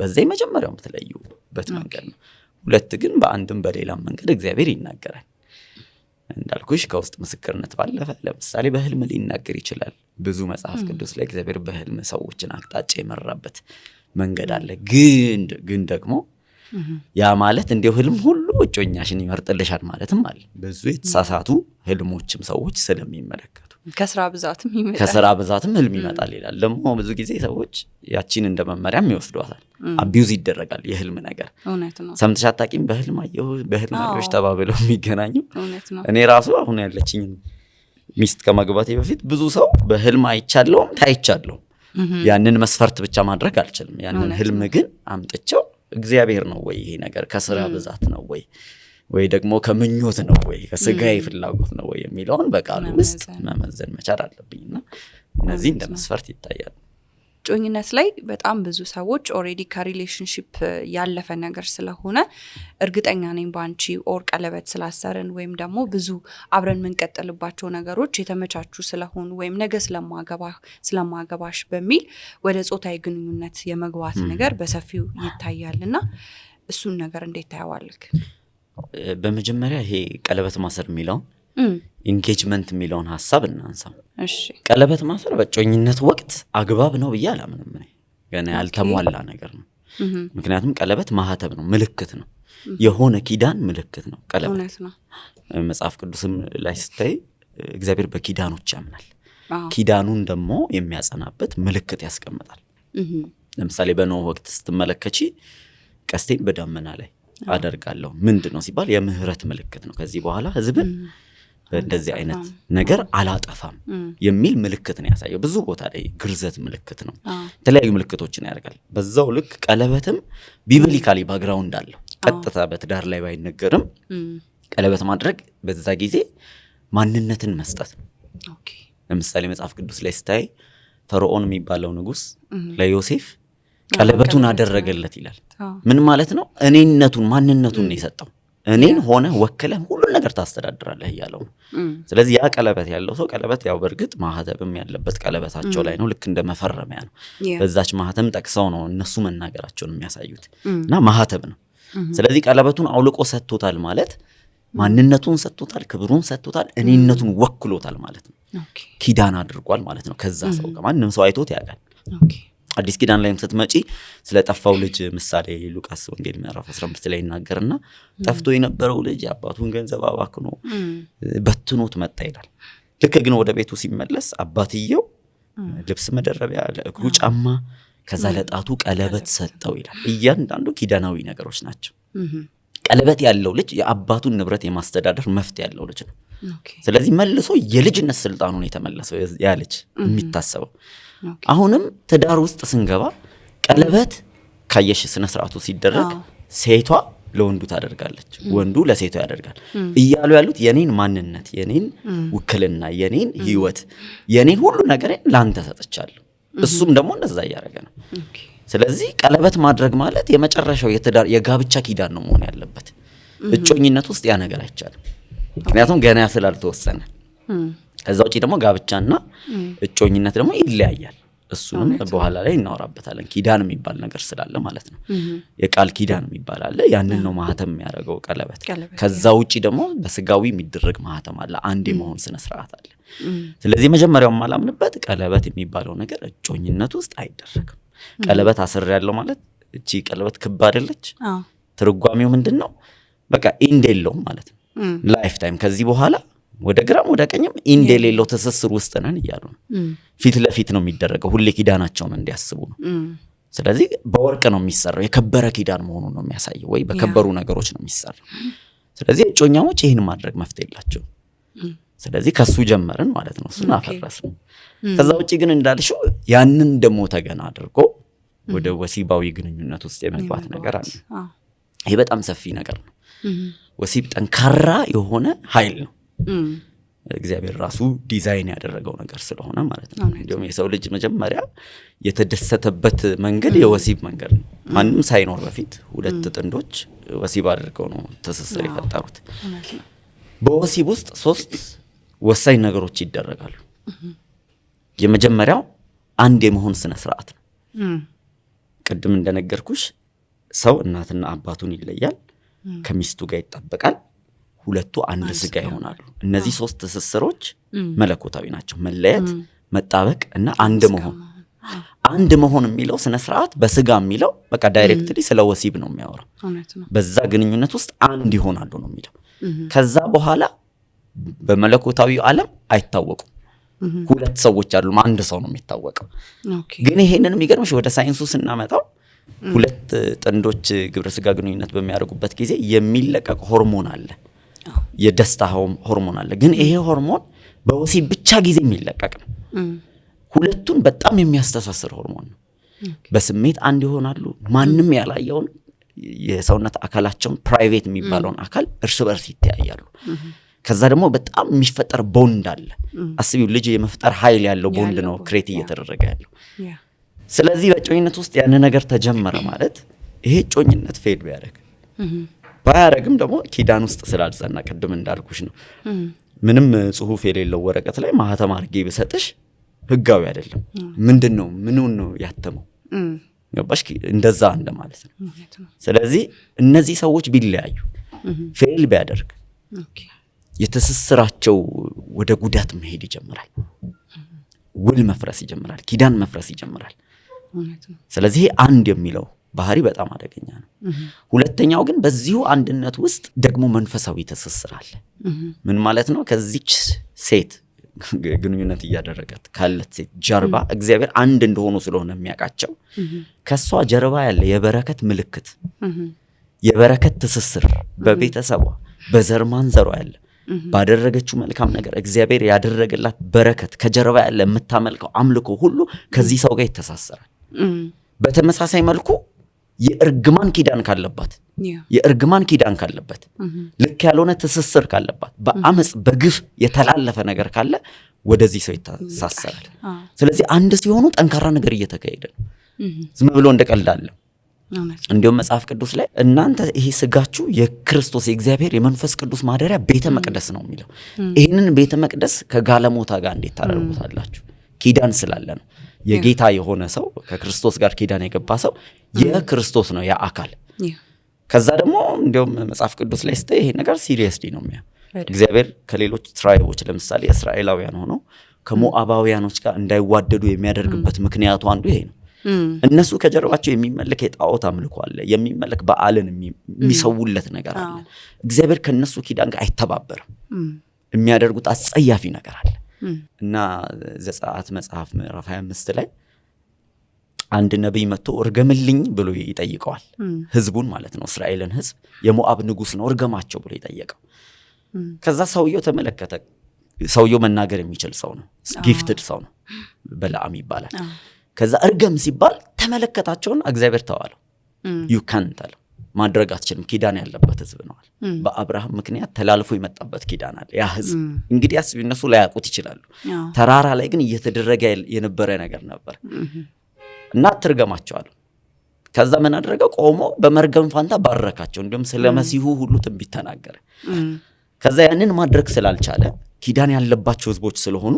በዚህ መጀመሪያው የምትለዩበት መንገድ ነው። ሁለት ግን በአንድም በሌላም መንገድ እግዚአብሔር ይናገራል። እንዳልኩሽ ከውስጥ ምስክርነት ባለፈ ለምሳሌ በህልም ሊናገር ይችላል። ብዙ መጽሐፍ ቅዱስ ላይ እግዚአብሔር በህልም ሰዎችን አቅጣጫ የመራበት መንገድ አለ። ግን ደግሞ ያ ማለት እንዲው ህልም ሁሉ እጮኛሽን ይመርጥልሻል ማለትም አለ። ብዙ የተሳሳቱ ህልሞችም ሰዎች ስለሚመለከቱ ከስራ ብዛትም ህልም ይመጣል ይላል። ደግሞ ብዙ ጊዜ ሰዎች ያቺን እንደ መመሪያም ይወስዷታል። አቢዩዝ ይደረጋል የህልም ነገር። ሰምተሽ አታውቂም? በህልም አየሁ በህልም አየሁሽ ተባብለው የሚገናኙ። እኔ ራሱ አሁን ያለችኝ ሚስት ከማግባቴ በፊት ብዙ ሰው በህልም አይቻለውም ታይቻለሁ። ያንን መስፈርት ብቻ ማድረግ አልችልም። ያንን ህልም ግን አምጥቼው እግዚአብሔር ነው ወይ ይሄ ነገር ከስራ ብዛት ነው ወይ ደግሞ ከምኞት ነው ወይ ከስጋዬ ፍላጎት ነው ወይ የሚለውን በቃሉ ውስጥ መመዘን መቻል አለብኝና እነዚህ እንደ መስፈርት ይታያል። ጮኝነት ላይ በጣም ብዙ ሰዎች ኦሬዲ ከሪሌሽንሺፕ ያለፈ ነገር ስለሆነ እርግጠኛ ነኝ ባንቺ ኦር ቀለበት ስላሰርን ወይም ደግሞ ብዙ አብረን የምንቀጥልባቸው ነገሮች የተመቻቹ ስለሆኑ ወይም ነገ ስለማገባሽ በሚል ወደ ጾታዊ ግንኙነት የመግባት ነገር በሰፊው ይታያልና እሱን ነገር እንዴት ታያዋለህ? በመጀመሪያ ይሄ ቀለበት ማሰር የሚለውን ኢንጌጅመንት የሚለውን ሐሳብ እናንሳው። እሺ፣ ቀለበት ማሰር በጮኝነት ወቅት አግባብ ነው ብዬ አላምንም። ገና ያልተሟላ ነገር ነው። ምክንያቱም ቀለበት ማህተብ ነው፣ ምልክት ነው፣ የሆነ ኪዳን ምልክት ነው ቀለበት። መጽሐፍ ቅዱስም ላይ ስታይ እግዚአብሔር በኪዳኖች ያምናል። ኪዳኑን ደግሞ የሚያጸናበት ምልክት ያስቀምጣል። ለምሳሌ በኖህ ወቅት ስትመለከቺ ቀስቴን በደመና ላይ አደርጋለሁ ምንድነው ሲባል የምህረት ምልክት ነው። ከዚህ በኋላ ህዝብን በእንደዚህ አይነት ነገር አላጠፋም የሚል ምልክት ነው ያሳየው። ብዙ ቦታ ላይ ግርዘት ምልክት ነው። የተለያዩ ምልክቶችን ያደርጋል። በዛው ልክ ቀለበትም ቢብሊካሊ ባክግራውንድ አለው። ቀጥታ በትዳር ላይ ባይነገርም ቀለበት ማድረግ በዛ ጊዜ ማንነትን መስጠት ነው። ለምሳሌ መጽሐፍ ቅዱስ ላይ ስታይ ፈርዖን የሚባለው ንጉስ ለዮሴፍ ቀለበቱን አደረገለት ይላል። ምን ማለት ነው? እኔነቱን ማንነቱን ነው የሰጠው። እኔን ሆነ ወክለህ ሁሉ ነገር ታስተዳድራለህ እያለው ነው። ስለዚህ ያ ቀለበት ያለው ሰው ቀለበት ያው በእርግጥ ማህተብም ያለበት ቀለበታቸው ላይ ነው፣ ልክ እንደ መፈረሚያ ነው። በዛች ማህተም ጠቅሰው ነው እነሱ መናገራቸውን የሚያሳዩት እና ማህተብ ነው። ስለዚህ ቀለበቱን አውልቆ ሰጥቶታል ማለት ማንነቱን ሰጥቶታል፣ ክብሩን ሰጥቶታል፣ እኔነቱን ወክሎታል ማለት ነው። ኪዳን አድርጓል ማለት ነው ከዛ ሰው ጋር። ማንም ሰው አይቶት ያውቃል። አዲስ ኪዳን ላይም ስትመጪ ስለጠፋው ልጅ ምሳሌ ሉቃስ ወንጌል ምዕራፍ 15 ላይ ይናገርና ጠፍቶ የነበረው ልጅ የአባቱን ገንዘብ አባክኖ በትኖት መጣ ይላል። ልክ ግን ወደ ቤቱ ሲመለስ አባትየው ልብስ መደረቢያ፣ ለእግሩ ጫማ፣ ከዛ ለጣቱ ቀለበት ሰጠው ይላል። እያንዳንዱ ኪዳናዊ ነገሮች ናቸው። ቀለበት ያለው ልጅ የአባቱን ንብረት የማስተዳደር መፍት ያለው ልጅ ነው። ስለዚህ መልሶ የልጅነት ስልጣኑን የተመለሰው ያ ልጅ የሚታሰበው። አሁንም ትዳር ውስጥ ስንገባ ቀለበት ካየሽ ስነ ስርዓቱ ሲደረግ ሴቷ ለወንዱ ታደርጋለች፣ ወንዱ ለሴቷ ያደርጋል እያሉ ያሉት የኔን ማንነት፣ የኔን ውክልና፣ የኔን ህይወት፣ የኔን ሁሉ ነገሬን ላንተ ሰጥቻለሁ። እሱም ደግሞ እንደዛ እያደረገ ነው። ስለዚህ ቀለበት ማድረግ ማለት የመጨረሻው የትዳር የጋብቻ ኪዳን ነው መሆን ያለበት። እጮኝነት ውስጥ ያ ነገር አይቻልም፣ ምክንያቱም ገና ስላልተወሰነ። ከዛ ውጪ ደግሞ ጋብቻና እጮኝነት ደግሞ ይለያያል። እሱንም በኋላ ላይ እናወራበታለን። ኪዳን የሚባል ነገር ስላለ ማለት ነው። የቃል ኪዳን የሚባል አለ። ያንን ነው ማህተም የሚያደርገው ቀለበት። ከዛ ውጪ ደግሞ በስጋዊ የሚደረግ ማህተም አለ። አንድ የመሆን ስነ ስርዓት አለ። ስለዚህ መጀመሪያው ማላምንበት ቀለበት የሚባለው ነገር እጮኝነት ውስጥ አይደረግም። ቀለበት አስር ያለው ማለት እቺ ቀለበት ክብ አይደለች። ትርጓሜው ምንድነው? በቃ ኢንድ የለውም ማለት ነው። ላይፍ ታይም ከዚህ በኋላ ወደ ግራም ወደ ቀኝም ኢንድ የሌለው ትስስር ውስጥ ነን እያሉ ነው። ፊት ለፊት ነው የሚደረገው፣ ሁሌ ኪዳናቸውን እንዲያስቡ ነው። ስለዚህ በወርቅ ነው የሚሰራው፣ የከበረ ኪዳን መሆኑን ነው የሚያሳየው፣ ወይ በከበሩ ነገሮች ነው የሚሰራው። ስለዚህ እጮኛሞች ይህን ማድረግ መፍትሄ የላቸው። ስለዚህ ከሱ ጀመርን ማለት ነው፣ እሱን አፈረስን። ከዛ ውጪ ግን እንዳልሽው ያንን ደግሞ ተገና አድርጎ ወደ ወሲባዊ ግንኙነት ውስጥ የመግባት ነገር አለ። ይሄ በጣም ሰፊ ነገር ነው። ወሲብ ጠንካራ የሆነ ኃይል ነው። እግዚአብሔር ራሱ ዲዛይን ያደረገው ነገር ስለሆነ ማለት ነው። እንዲሁም የሰው ልጅ መጀመሪያ የተደሰተበት መንገድ የወሲብ መንገድ ነው። ማንም ሳይኖር በፊት ሁለት ጥንዶች ወሲብ አድርገው ነው ትስስር የፈጠሩት። በወሲብ ውስጥ 3 ወሳኝ ነገሮች ይደረጋሉ። የመጀመሪያው አንድ የመሆን ስነ ስርዓት ነው። ቅድም እንደነገርኩሽ ሰው እናትና አባቱን ይለያል፣ ከሚስቱ ጋር ይጣበቃል፣ ሁለቱ አንድ ስጋ ይሆናሉ። እነዚህ 3 ትስስሮች መለኮታዊ ናቸው። መለየት፣ መጣበቅ እና አንድ መሆን። አንድ መሆን የሚለው ስነ ስርዓት በስጋ የሚለው በቃ ዳይሬክትሊ ስለ ወሲብ ነው የሚያወራው። በዛ ግንኙነት ውስጥ አንድ ይሆናሉ ነው የሚለው። ከዛ በኋላ በመለኮታዊ ዓለም አይታወቁም። ሁለት ሰዎች አሉ፣ አንድ ሰው ነው የሚታወቀው። ግን ይሄንን የሚገርምሽ ወደ ሳይንሱ ስናመጣው ሁለት ጥንዶች ግብረ ስጋ ግንኙነት በሚያደርጉበት ጊዜ የሚለቀቅ ሆርሞን አለ፣ የደስታ ሆርሞን አለ። ግን ይሄ ሆርሞን በወሲብ ብቻ ጊዜ የሚለቀቅ ነው። ሁለቱን በጣም የሚያስተሳስር ሆርሞን ነው። በስሜት አንድ ይሆናሉ። ማንም ያላየውን የሰውነት አካላቸውን ፕራይቬት የሚባለውን አካል እርስ በርስ ይተያያሉ። ከዛ ደግሞ በጣም የሚፈጠር ቦንድ አለ። አስቢው፣ ልጅ የመፍጠር ኃይል ያለው ቦንድ ነው ክሬት እየተደረገ ያለው። ስለዚህ በጮኝነት ውስጥ ያን ነገር ተጀመረ ማለት ይሄ ጮኝነት ፌድ ቢያደርግ ባያደርግም ደግሞ ኪዳን ውስጥ ስላልጸና ቅድም እንዳልኩሽ ነው። ምንም ጽሁፍ የሌለው ወረቀት ላይ ማህተም አድርጌ ብሰጥሽ ህጋዊ አይደለም። ምንድነው ምኑን ነው ያተመው? ገባሽ? እንደዛ እንደማለት ነው። ስለዚህ እነዚህ ሰዎች ቢለያዩ ፌል ቢያደርግ የተስስራቸው ወደ ጉዳት መሄድ ይጀምራል። ውል መፍረስ ይጀምራል። ኪዳን መፍረስ ይጀምራል። ስለዚህ አንድ የሚለው ባህሪ በጣም አደገኛ ነው። ሁለተኛው ግን በዚሁ አንድነት ውስጥ ደግሞ መንፈሳዊ ትስስር አለ። ምን ማለት ነው? ከዚች ሴት ግንኙነት እያደረገት ካለት ሴት ጀርባ እግዚአብሔር አንድ እንደሆኑ ስለሆነ የሚያውቃቸው ከሷ ጀርባ ያለ የበረከት ምልክት፣ የበረከት ትስስር በቤተሰቧ በዘር ማንዘሯ ያለ ባደረገችው መልካም ነገር እግዚአብሔር ያደረገላት በረከት ከጀርባ ያለ የምታመልከው አምልኮ ሁሉ ከዚህ ሰው ጋር ይተሳሰራል። በተመሳሳይ መልኩ የእርግማን ኪዳን ካለባት የእርግማን ኪዳን ካለበት ልክ ያልሆነ ትስስር ካለባት በአመጽ በግፍ የተላለፈ ነገር ካለ ወደዚህ ሰው ይተሳሰራል። ስለዚህ አንድ ሲሆኑ ጠንካራ ነገር እየተካሄደ ነው። ዝም ብሎ እንደቀልዳለ እንዲሁም መጽሐፍ ቅዱስ ላይ እናንተ ይሄ ስጋችሁ የክርስቶስ የእግዚአብሔር የመንፈስ ቅዱስ ማደሪያ ቤተ መቅደስ ነው የሚለው። ይህንን ቤተ መቅደስ ከጋለሞታ ጋር እንዴት ታደርጉታላችሁ? ኪዳን ስላለ ነው። የጌታ የሆነ ሰው ከክርስቶስ ጋር ኪዳን የገባ ሰው የክርስቶስ ነው ያ አካል። ከዛ ደግሞ እንዲሁም መጽሐፍ ቅዱስ ላይ ይሄ ነገር ሲሪየስሊ ነው የሚያ እግዚአብሔር ከሌሎች ትራይቦች ለምሳሌ እስራኤላውያን ሆነው ከሞዓባውያኖች ጋር እንዳይዋደዱ የሚያደርግበት ምክንያቱ አንዱ ይሄ ነው። እነሱ ከጀርባቸው የሚመለክ የጣዖት አምልኮ አለ፣ የሚመለክ በዓልን የሚሰውለት ነገር አለ። እግዚአብሔር ከነሱ ኪዳን ጋር አይተባበርም። የሚያደርጉት አጸያፊ ነገር አለ እና ዘጸአት መጽሐፍ ምዕራፍ 25 ላይ አንድ ነብይ መጥቶ እርገምልኝ ብሎ ይጠይቀዋል። ህዝቡን ማለት ነው፣ እስራኤልን ህዝብ። የሞዓብ ንጉስ ነው እርገማቸው ብሎ ይጠየቀው። ከዛ ሰውየው ተመለከተ። ሰውየው መናገር የሚችል ሰው ነው፣ ጊፍትድ ሰው ነው፣ በለዓም ይባላል። ከዛ እርገም ሲባል ተመለከታቸውና እግዚአብሔር ተዋለው። ዩ ካንት አለ፣ ማድረግ አትችልም፣ ኪዳን ያለበት ህዝብ ነዋል። በአብርሃም ምክንያት ተላልፎ የመጣበት ኪዳን አለ ያ ህዝብ። እንግዲህ ያስብ እነሱ ላይ ያውቁት ይችላሉ። ተራራ ላይ ግን እየተደረገ የነበረ ነገር ነበር እና አትርገማቸዋለሁ። ከዛ ምን አደረገ? ቆሞ በመርገም ፋንታ ባረካቸው። እንዲሁም ስለ መሲሁ ሁሉ ትንቢት ተናገረ። ከዛ ያንን ማድረግ ስላልቻለ ኪዳን ያለባቸው ህዝቦች ስለሆኑ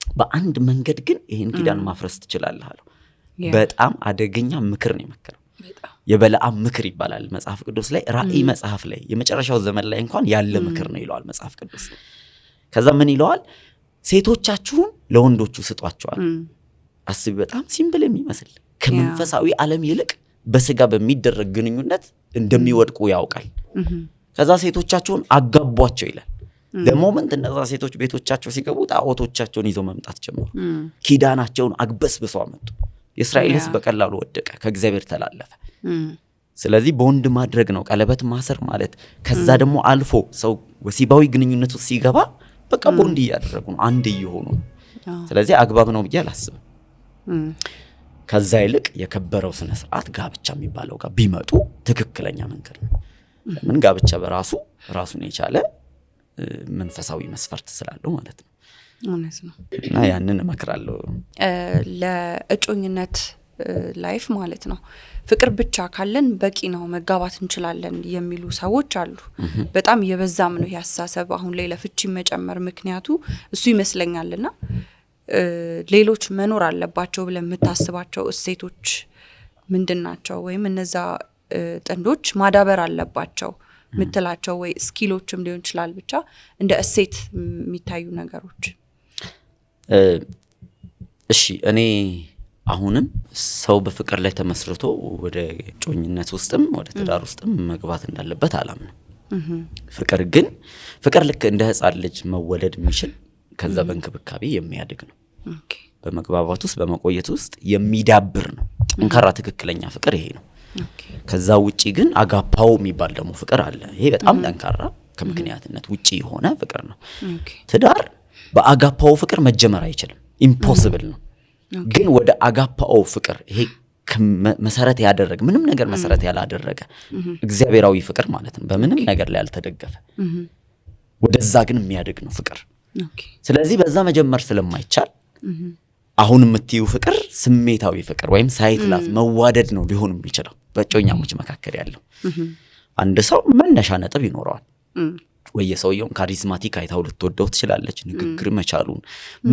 በአንድ መንገድ ግን ይሄን ኪዳን ማፍረስ ትችላለህ አለው። በጣም አደገኛ ምክር ነው የመከረው። የበለዓም ምክር ይባላል መጽሐፍ ቅዱስ ላይ። ራእይ መጽሐፍ ላይ የመጨረሻው ዘመን ላይ እንኳን ያለ ምክር ነው ይለዋል መጽሐፍ ቅዱስ። ከዛ ምን ይለዋል? ሴቶቻችሁን ለወንዶቹ ስጧቸዋል። አስቢ፣ በጣም ሲምፕል የሚመስል ከመንፈሳዊ ዓለም ይልቅ በስጋ በሚደረግ ግንኙነት እንደሚወድቁ ያውቃል። ከዛ ሴቶቻቸውን አጋቧቸው ይላል። ለሞመንት እነዛ ሴቶች ቤቶቻቸው ሲገቡ ጣዖቶቻቸውን ይዘው መምጣት ጀመሩ። ኪዳናቸውን አግበስብሰው አመጡ። የእስራኤል ህዝብ በቀላሉ ወደቀ፣ ከእግዚአብሔር ተላለፈ። ስለዚህ በወንድ ማድረግ ነው ቀለበት ማሰር ማለት። ከዛ ደግሞ አልፎ ሰው ወሲባዊ ግንኙነት ውስጥ ሲገባ በቃ በወንድ እያደረጉ ነው፣ አንድ እየሆኑ ነው። ስለዚህ አግባብ ነው ብዬ አላስብም። ከዛ ይልቅ የከበረው ስነ ስርዓት ጋብቻ የሚባለው ጋር ቢመጡ ትክክለኛ መንገድ ነው። ለምን ጋብቻ በራሱ ራሱን የቻለ መንፈሳዊ መስፈርት ስላለው ማለት ነው። እውነት ነው። እና ያንን እመክራለሁ ለእጮኝነት ላይፍ ማለት ነው። ፍቅር ብቻ ካለን በቂ ነው፣ መጋባት እንችላለን የሚሉ ሰዎች አሉ። በጣም የበዛም ነው ያሳሰብ አሁን ላይ ለፍቺ መጨመር ምክንያቱ እሱ ይመስለኛልና ሌሎች መኖር አለባቸው ብለን የምታስባቸው እሴቶች ምንድናቸው? ወይም እነዛ ጥንዶች ማዳበር አለባቸው ምትላቸው ወይ ስኪሎችም ሊሆን ይችላል፣ ብቻ እንደ እሴት የሚታዩ ነገሮች። እሺ እኔ አሁንም ሰው በፍቅር ላይ ተመስርቶ ወደ ጮኝነት ውስጥም ወደ ትዳር ውስጥም መግባት እንዳለበት አላምንም። ፍቅር ልክ እንደ ህፃን ልጅ መወለድ የሚችል ከዛ በእንክብካቤ የሚያድግ ነው። በመግባባት ውስጥ በመቆየት ውስጥ የሚዳብር ነው። ጠንካራ ትክክለኛ ፍቅር ይሄ ነው። ከዛ ውጪ ግን አጋፓው የሚባል ደግሞ ፍቅር አለ። ይሄ በጣም ጠንካራ ከምክንያትነት ውጪ የሆነ ፍቅር ነው። ትዳር በአጋፓው ፍቅር መጀመር አይችልም፣ ኢምፖሲብል ነው። ግን ወደ አጋፓው ፍቅር ይሄ መሰረት ያደረገ ምንም ነገር መሰረት ያላደረገ እግዚአብሔራዊ ፍቅር ማለት ነው፣ በምንም ነገር ላይ ያልተደገፈ ወደዛ ግን የሚያድግ ነው ፍቅር። ስለዚህ በዛ መጀመር ስለማይቻል አሁን የምትዩ ፍቅር ስሜታዊ ፍቅር ወይም ሳይት ላፍ መዋደድ ነው ሊሆን የሚችለው በእጮኛሞች መካከል ያለው። አንድ ሰው መነሻ ነጥብ ይኖረዋል። ወይ የሰውየውን ካሪዝማቲክ አይታው ልትወደው ትችላለች፣ ንግግር መቻሉን፣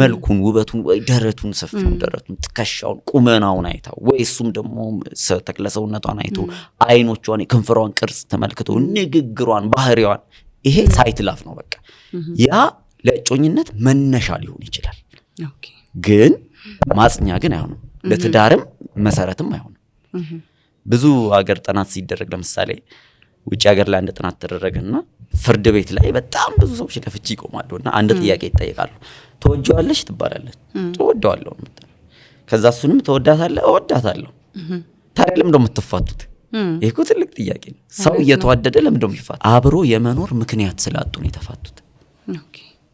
መልኩን፣ ውበቱን፣ ወይ ደረቱን፣ ሰፊውን ደረቱን፣ ትከሻውን፣ ቁመናውን አይታው፣ ወይ እሱም ደግሞ ተክለሰውነቷን አይቶ አይኖቿን፣ የከንፈሯን ቅርጽ ተመልክቶ ንግግሯን፣ ባህሪዋን፣ ይሄ ሳይት ላፍ ነው በቃ። ያ ለእጮኝነት መነሻ ሊሆን ይችላል። ግን ማጽኛ ግን አይሆንም፣ ለትዳርም መሰረትም አይሆንም። ብዙ ሀገር ጥናት ሲደረግ ለምሳሌ ውጪ ሀገር ላይ አንድ ጥናት ተደረገና ፍርድ ቤት ላይ በጣም ብዙ ሰዎች ለፍቺ ይቆማሉና አንድ ጥያቄ ይጠይቃሉ። ተወጂዋለሽ ትባላለች። ተወደዋለሁ ምትል። ከዛ እሱንም ተወዳታለህ? እወዳታለሁ። ታዲያ ለምን ነው የምትፋቱት? ይሄ እኮ ትልቅ ጥያቄ ነው። ሰው እየተዋደደ ለምን ነው የሚፋቱ? አብሮ የመኖር ምክንያት ስላጡ ነው የተፋቱት።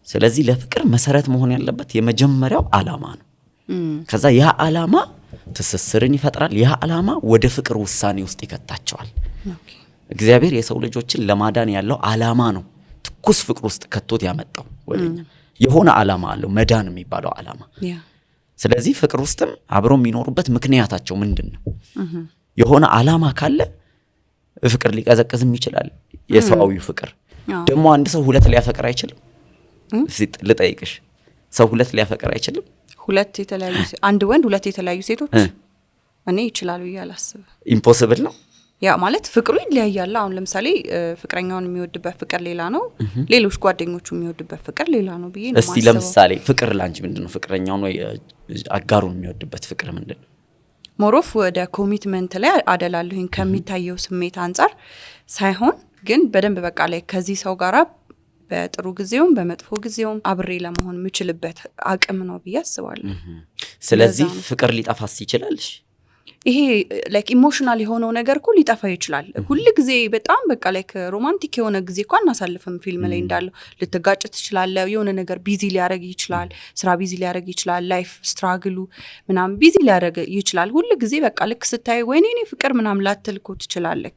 ስለዚህ ለፍቅር መሰረት መሆን ያለበት የመጀመሪያው ዓላማ ነው። ከዛ ያ ዓላማ ትስስርን ይፈጥራል። ያ ዓላማ ወደ ፍቅር ውሳኔ ውስጥ ይከታቸዋል። እግዚአብሔር የሰው ልጆችን ለማዳን ያለው ዓላማ ነው ትኩስ ፍቅር ውስጥ ከቶት ያመጣው ወደኛ። የሆነ ዓላማ አለው መዳን የሚባለው ዓላማ። ስለዚህ ፍቅር ውስጥም አብሮ የሚኖሩበት ምክንያታቸው ምንድነው? የሆነ አላማ ካለ ፍቅር ሊቀዘቅዝም ይችላል። የሰዋዊ ፍቅር ደግሞ አንድ ሰው ሁለት ሊያፈቅር አይችልም። ልጠይቅሽ፣ ሰው ሁለት ሊያፈቅር አይችልም? ሁለት የተለያዩ አንድ ወንድ ሁለት የተለያዩ ሴቶች እኔ ይችላል ብዬ አላስብም። ኢምፖሲብል ነው። ያ ማለት ፍቅሩ ይለያያል። አሁን ለምሳሌ ፍቅረኛውን የሚወድበት ፍቅር ሌላ ነው፣ ሌሎች ጓደኞቹ የሚወድበት ፍቅር ሌላ ነው ብዬ ነው እስቲ ለምሳሌ ፍቅር ላንቺ ምንድነው? ፍቅረኛውን ወይ አጋሩን የሚወድበት ፍቅር ምንድነው? ሞሮፍ ወደ ኮሚትመንት ላይ አደላለሁኝ ከሚታየው ስሜት አንጻር ሳይሆን ግን በደንብ በቃ ላይ ከዚህ ሰው ጋራ በጥሩ ጊዜውም በመጥፎ ጊዜውም አብሬ ለመሆን የምችልበት አቅም ነው ብዬ አስባለሁ። ስለዚህ ፍቅር ሊጠፋስ ይችላልሽ? ይሄ ላይክ ኢሞሽናል የሆነው ነገር እኮ ሊጠፋ ይችላል። ሁሉ ጊዜ በጣም በቃ ላይክ ሮማንቲክ የሆነ ጊዜ እኮ አናሳልፍም። ፊልም ላይ እንዳለው ልትጋጭ ትችላለህ። የሆነ ነገር ቢዚ ሊያደርግ ይችላል። ስራ ቢዚ ሊያደርግ ይችላል። ላይፍ ስትራግሉ ምናምን ቢዚ ሊያደርግ ይችላል። ሁሉ ጊዜ በቃ ልክ ስታይ ወይኔ እኔ ፍቅር ምናምን ላትልኮ ትችላለህ።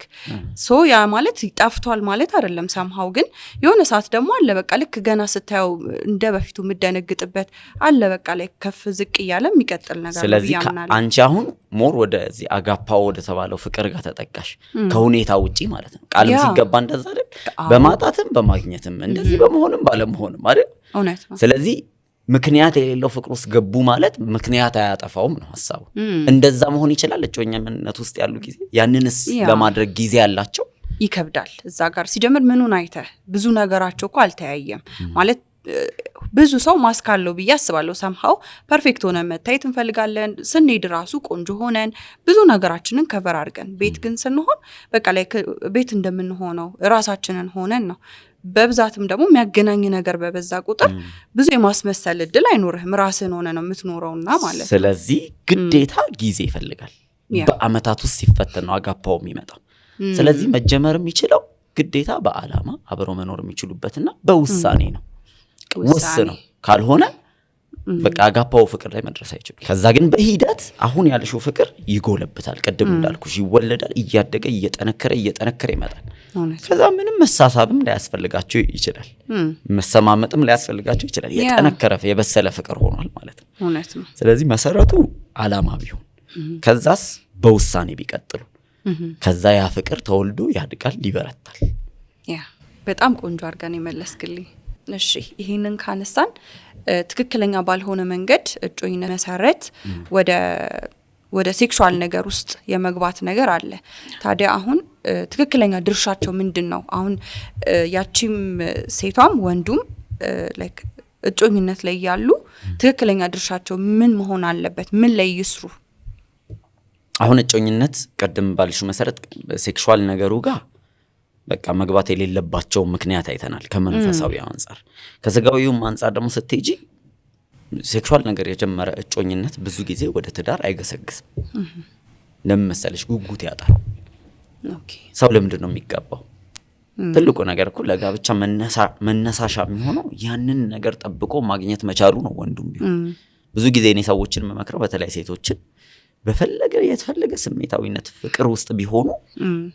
ሶ ያ ማለት ይጣፍቷል ማለት አይደለም። ሰምሃው ግን የሆነ ሰዓት ደግሞ አለ በቃ ልክ ገና ስታየው እንደ በፊቱ የምደነግጥበት አለ በቃ ላይ ከፍ ዝቅ እያለ የሚቀጥል ነገር ነው። ስለዚህ አንቺ አሁን ሞር ወደዚህ አጋፓው ወደ ተባለው ፍቅር ጋር ተጠቃሽ ከሁኔታ ውጪ ማለት ነው። ቃልም ሲገባ እንደዛ አይደል? በማጣትም በማግኘትም እንደዚህ በመሆንም ባለመሆንም አይደል? እውነት ነው። ስለዚህ ምክንያት የሌለው ፍቅር ውስጥ ገቡ ማለት ምክንያት አያጠፋውም ነው ሐሳቡ። እንደዛ መሆን ይችላል። እጮኛነት ውስጥ ያሉ ጊዜ ያንንስ ለማድረግ ጊዜ ያላቸው ይከብዳል። እዛ ጋር ሲጀምር ምኑን አይተህ ብዙ ነገራቸው እኮ አልተያየም ማለት ብዙ ሰው ማስክ አለው ብዬ አስባለሁ። ሰምሃው ፐርፌክት ሆነን መታየት እንፈልጋለን። ስንሄድ ራሱ ቆንጆ ሆነን ብዙ ነገራችንን ከቨር አድርገን ቤት ግን ስንሆን በቃ ላይ ቤት እንደምንሆነው ራሳችንን ሆነን ነው። በብዛትም ደግሞ የሚያገናኝ ነገር በበዛ ቁጥር ብዙ የማስመሰል እድል አይኖርህም። ራስህን ሆነ ነው የምትኖረውና ማለት። ስለዚህ ግዴታ ጊዜ ይፈልጋል። በአመታት ውስጥ ሲፈተን ነው አጋፓው የሚመጣው። ስለዚህ መጀመር የሚችለው ግዴታ በአላማ አብረው መኖር የሚችሉበትና በውሳኔ ነው። ወስነው ካልሆነ በቃ አጋፓው ፍቅር ላይ መድረስ አይችልም። ከዛ ግን በሂደት አሁን ያልሽው ፍቅር ይጎለብታል። ቅድም እንዳልኩሽ ይወለዳል፣ እያደገ እየጠነከረ ይመጣል። ከዛ ምንም መሳሳብም ላያስፈልጋቸው ይችላል፣ መሰማመጥም ላያስፈልጋቸው ይችላል። የጠነከረ የበሰለ ፍቅር ሆኗል ማለት ነው። ስለዚህ መሰረቱ አላማ ቢሆን ከዛስ በውሳኔ ቢቀጥሉ ከዛ ያ ፍቅር ተወልዶ ያድጋል፣ ይበረታል። ያ በጣም ቆንጆ አድርገን የመለስክልኝ። እሺ ይሄንን ካነሳን ትክክለኛ ባልሆነ መንገድ እጮኝነት መሰረት ወደ ሴክሹዋል ነገር ውስጥ የመግባት ነገር አለ። ታዲያ አሁን ትክክለኛ ድርሻቸው ምንድነው? አሁን ያቺም ሴቷም ወንዱም ላይክ እጮኝነት ላይ ያሉ ትክክለኛ ድርሻቸው ምን መሆን አለበት? ምን ላይ ይስሩ? አሁን እጮኝነት ቀደም ባልሽው መሰረት ሴክሹዋል ነገሩ ጋር በቃ መግባት የሌለባቸው ምክንያት አይተናል ከመንፈሳዊ አንፃር። ከስጋዊውም አንፃር ደግሞ ስትሄጂ ሴክሹዋል ነገር የጀመረ እጮኝነት ብዙ ጊዜ ወደ ትዳር አይገሰግስም። ለምን መሰለሽ? ጉጉት ያጣል። ሰው ለምንድን ነው የሚጋባው? ትልቁ ነገር እኮ ለጋብቻ መነሳሻ የሚሆነው ያንን ነገር ጠብቆ ማግኘት መቻሉ ነው። ወንዱም ቢሆን ብዙ ጊዜ እኔ ሰዎችን መመክረው በተለይ ሴቶችን የተፈለገ ስሜታዊነት ፍቅር ውስጥ ቢሆኑ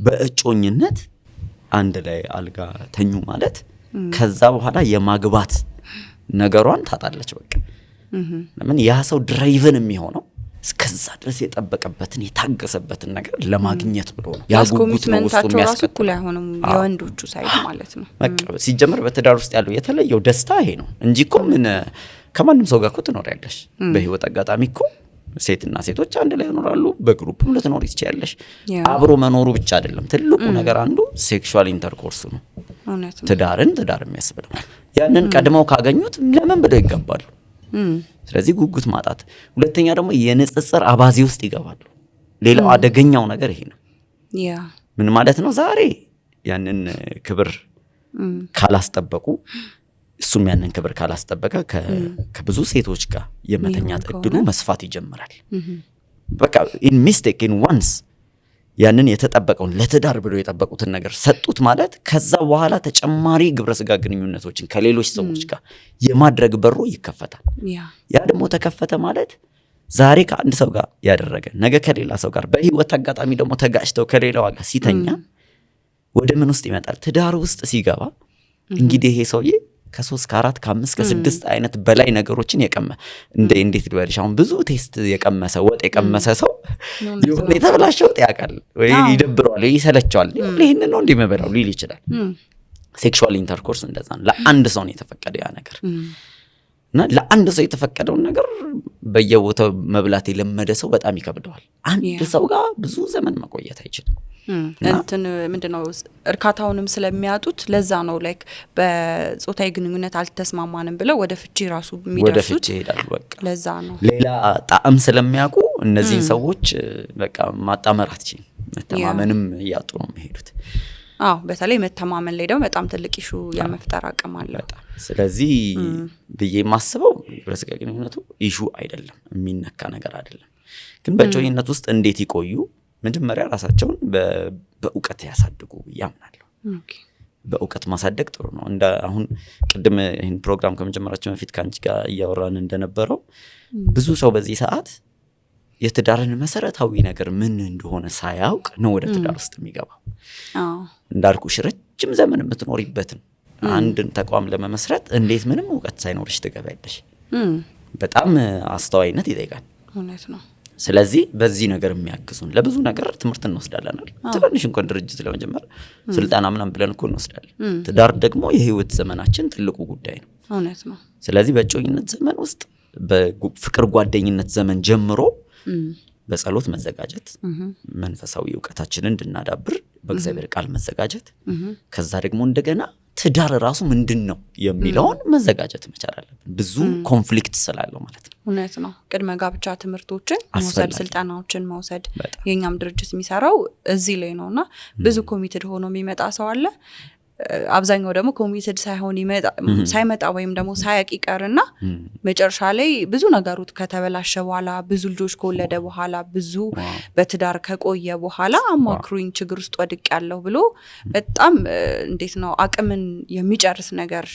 በእጮኝነት አንድ ላይ አልጋ ተኙ ማለት ከዛ በኋላ የማግባት ነገሯን ታጣለች። በቃ ለምን ያ ሰው ድራይቨን የሚሆነው እስከዛ ድረስ የጠበቀበትን የታገሰበትን ነገር ለማግኘት ብሎ ነው። ያ ጉጉት ነው ውስጡ የሚያስከትለው። አይሆንም የወንዶቹ ሳይድ ማለት ነው። በቃ ሲጀምር በትዳር ውስጥ ያለው የተለየው ደስታ ይሄ ነው እንጂ እኮ ምን ከማንም ሰው ጋር እኮ ትኖሪያለሽ። በህይወት አጋጣሚ እኮ ሴትና ሴቶች አንድ ላይ ይኖራሉ። በግሩፕም ልትኖሪ ትችያለሽ። አብሮ መኖሩ ብቻ አይደለም ትልቁ ነገር፣ አንዱ ሴክሹዋል ኢንተርኮርስ ነው። ትዳር የሚያስብለው ያንን ቀድመው ካገኙት ለምን ብለው ይገባሉ። ስለዚህ ጉጉት ማጣት። ሁለተኛ ደግሞ የንጽጽር አባዜ ውስጥ ይገባሉ። ሌላው አደገኛው ነገር ይሄ ነው። ምን ማለት ነው? ዛሬ ያንን ክብር ካላስጠበቁ እሱም ያንን ክብር ካላስጠበቀ ከብዙ ሴቶች ጋር የመተኛት እድሉ መስፋት ይጀምራል። በቃ ኢን ሚስቴክ ኢን ዋንስ ያንን የተጠበቀውን ለትዳር ብሎ የጠበቁትን ነገር ሰጡት ማለት ከዛ በኋላ ተጨማሪ ግብረ ስጋ ግንኙነቶችን ከሌሎች ሰዎች ጋር የማድረግ በሩ ይከፈታል። ያ ደግሞ ተከፈተ ማለት ዛሬ ከአንድ ሰው ጋር ያደረገ ነገ ከሌላ ሰው ጋር በህይወት አጋጣሚ ደግሞ ተጋጭተው ከሌላው ጋር ሲተኛ ወደ ምን ውስጥ ይመጣል? ትዳር ውስጥ ሲገባ እንግዲህ ይሄ ሰውዬ ከ3 ከ4 ከ5 ከ6 አይነት በላይ ነገሮችን እንዴት ልበልሽ አሁን ብዙ ቴስት የቀመሰ ወጥ የቀመሰ ሰው የሆነ የተበላሸ ወጥ ያውቃል ወይ ይደብረዋል ወይ ይሰለቸዋል ይሄን ነው እንደመበላው ሊል ይችላል ሴክሹዋል ኢንተርኮርስ እንደዛ ነው ለአንድ ሰው ነው የተፈቀደው ያ ነገር እና ለአንድ ሰው የተፈቀደውን ነገር በየቦታው መብላት የለመደ ሰው በጣም ይከብደዋል አንድ ሰው ጋር ብዙ ዘመን መቆየት አይችልም እንትን ምንድነው እርካታውንም ስለሚያጡት ለዛ ነው ላይክ በጾታዊ ግንኙነት አልተስማማንም ብለው ወደ ፍቺ ራሱ የሚደርሱት ወደ ፍቺ ይሄዳሉ በቃ ለዛ ነው ሌላ ጣዕም ስለሚያውቁ እነዚህን ሰዎች በቃ ማጣመር አትችልም መተማመንም ያጡ ነው የሚሄዱት በተለይ መተማመን ላይ ደግሞ በጣም ትልቅ ኢሹ የመፍጠር አቅም አለው ስለዚህ ብዬ ማስበው ግብረስጋ ግንኙነቱ ኢሹ አይደለም የሚነካ ነገር አይደለም ግን በእጮኝነት ውስጥ እንዴት ይቆዩ መጀመሪያ ራሳቸውን በእውቀት ያሳድጉ ያምናሉ በእውቀት ማሳደግ ጥሩ ነው እንደ አሁን ቅድም ይሄን ፕሮግራም ከመጀመራችን በፊት ካንቺ ጋር እያወራን እንደነበረው ብዙ ሰው በዚህ ሰዓት የትዳርን መሰረታዊ ነገር ምን እንደሆነ ሳያውቅ ነው ወደ ትዳር ውስጥ የሚገባው እንዳልኩሽ ረጅም ዘመን የምትኖሪበትን አንድን ተቋም ለመመስረት እንዴት ምንም እውቀት ሳይኖርሽ ትገባለሽ በጣም አስተዋይነት ይጠይቃል እውነት ነው ስለዚህ በዚህ ነገር የሚያግዙን ለብዙ ነገር ትምህርት እንወስዳለን ትንሽ እንኳን ድርጅት ለመጀመር ስልጣና ምናምን ብለን እኮ እንወስዳለን ትዳር ደግሞ የህይወት ዘመናችን ትልቁ ጉዳይ ነው እውነት ነው ስለዚህ በእጮኝነት ዘመን ውስጥ በፍቅር ጓደኝነት ዘመን ጀምሮ በጸሎት መዘጋጀት መንፈሳዊ ዕውቀታችንን እንድናዳብር በእግዚአብሔር ቃል መዘጋጀት ከዛ ደግሞ እንደገና ትዳር ራሱ ምንድነው የሚለውን መዘጋጀት መቻል አለብን ብዙ ኮንፍሊክት ስላለው ማለት ነው እውነት ነው ቅድመ ጋብቻ ትምህርቶችን መውሰድ ስልጣናዎችን መውሰድ የኛም ድርጅት የሚሰራው እዚህ ላይ ነውና ብዙ ኮሚትድ ሆኖ የሚመጣ ሰው አለ አብዛኛው ደግሞ ኮሚትድ ሳይመጣ ወይም ደግሞ ሳያቅ ይቀርና መጨረሻ ላይ ብዙ ነገሩት ከተበላሸ በኋላ ብዙ ልጆች ከወለደ በኋላ ብዙ በትዳር ከቆየ በኋላ አማክሩኝ ችግር ውስጥ ወድቅ ያለው ብሎ በጣም እንዴት ነው አቅምን የሚጨርስ ነገር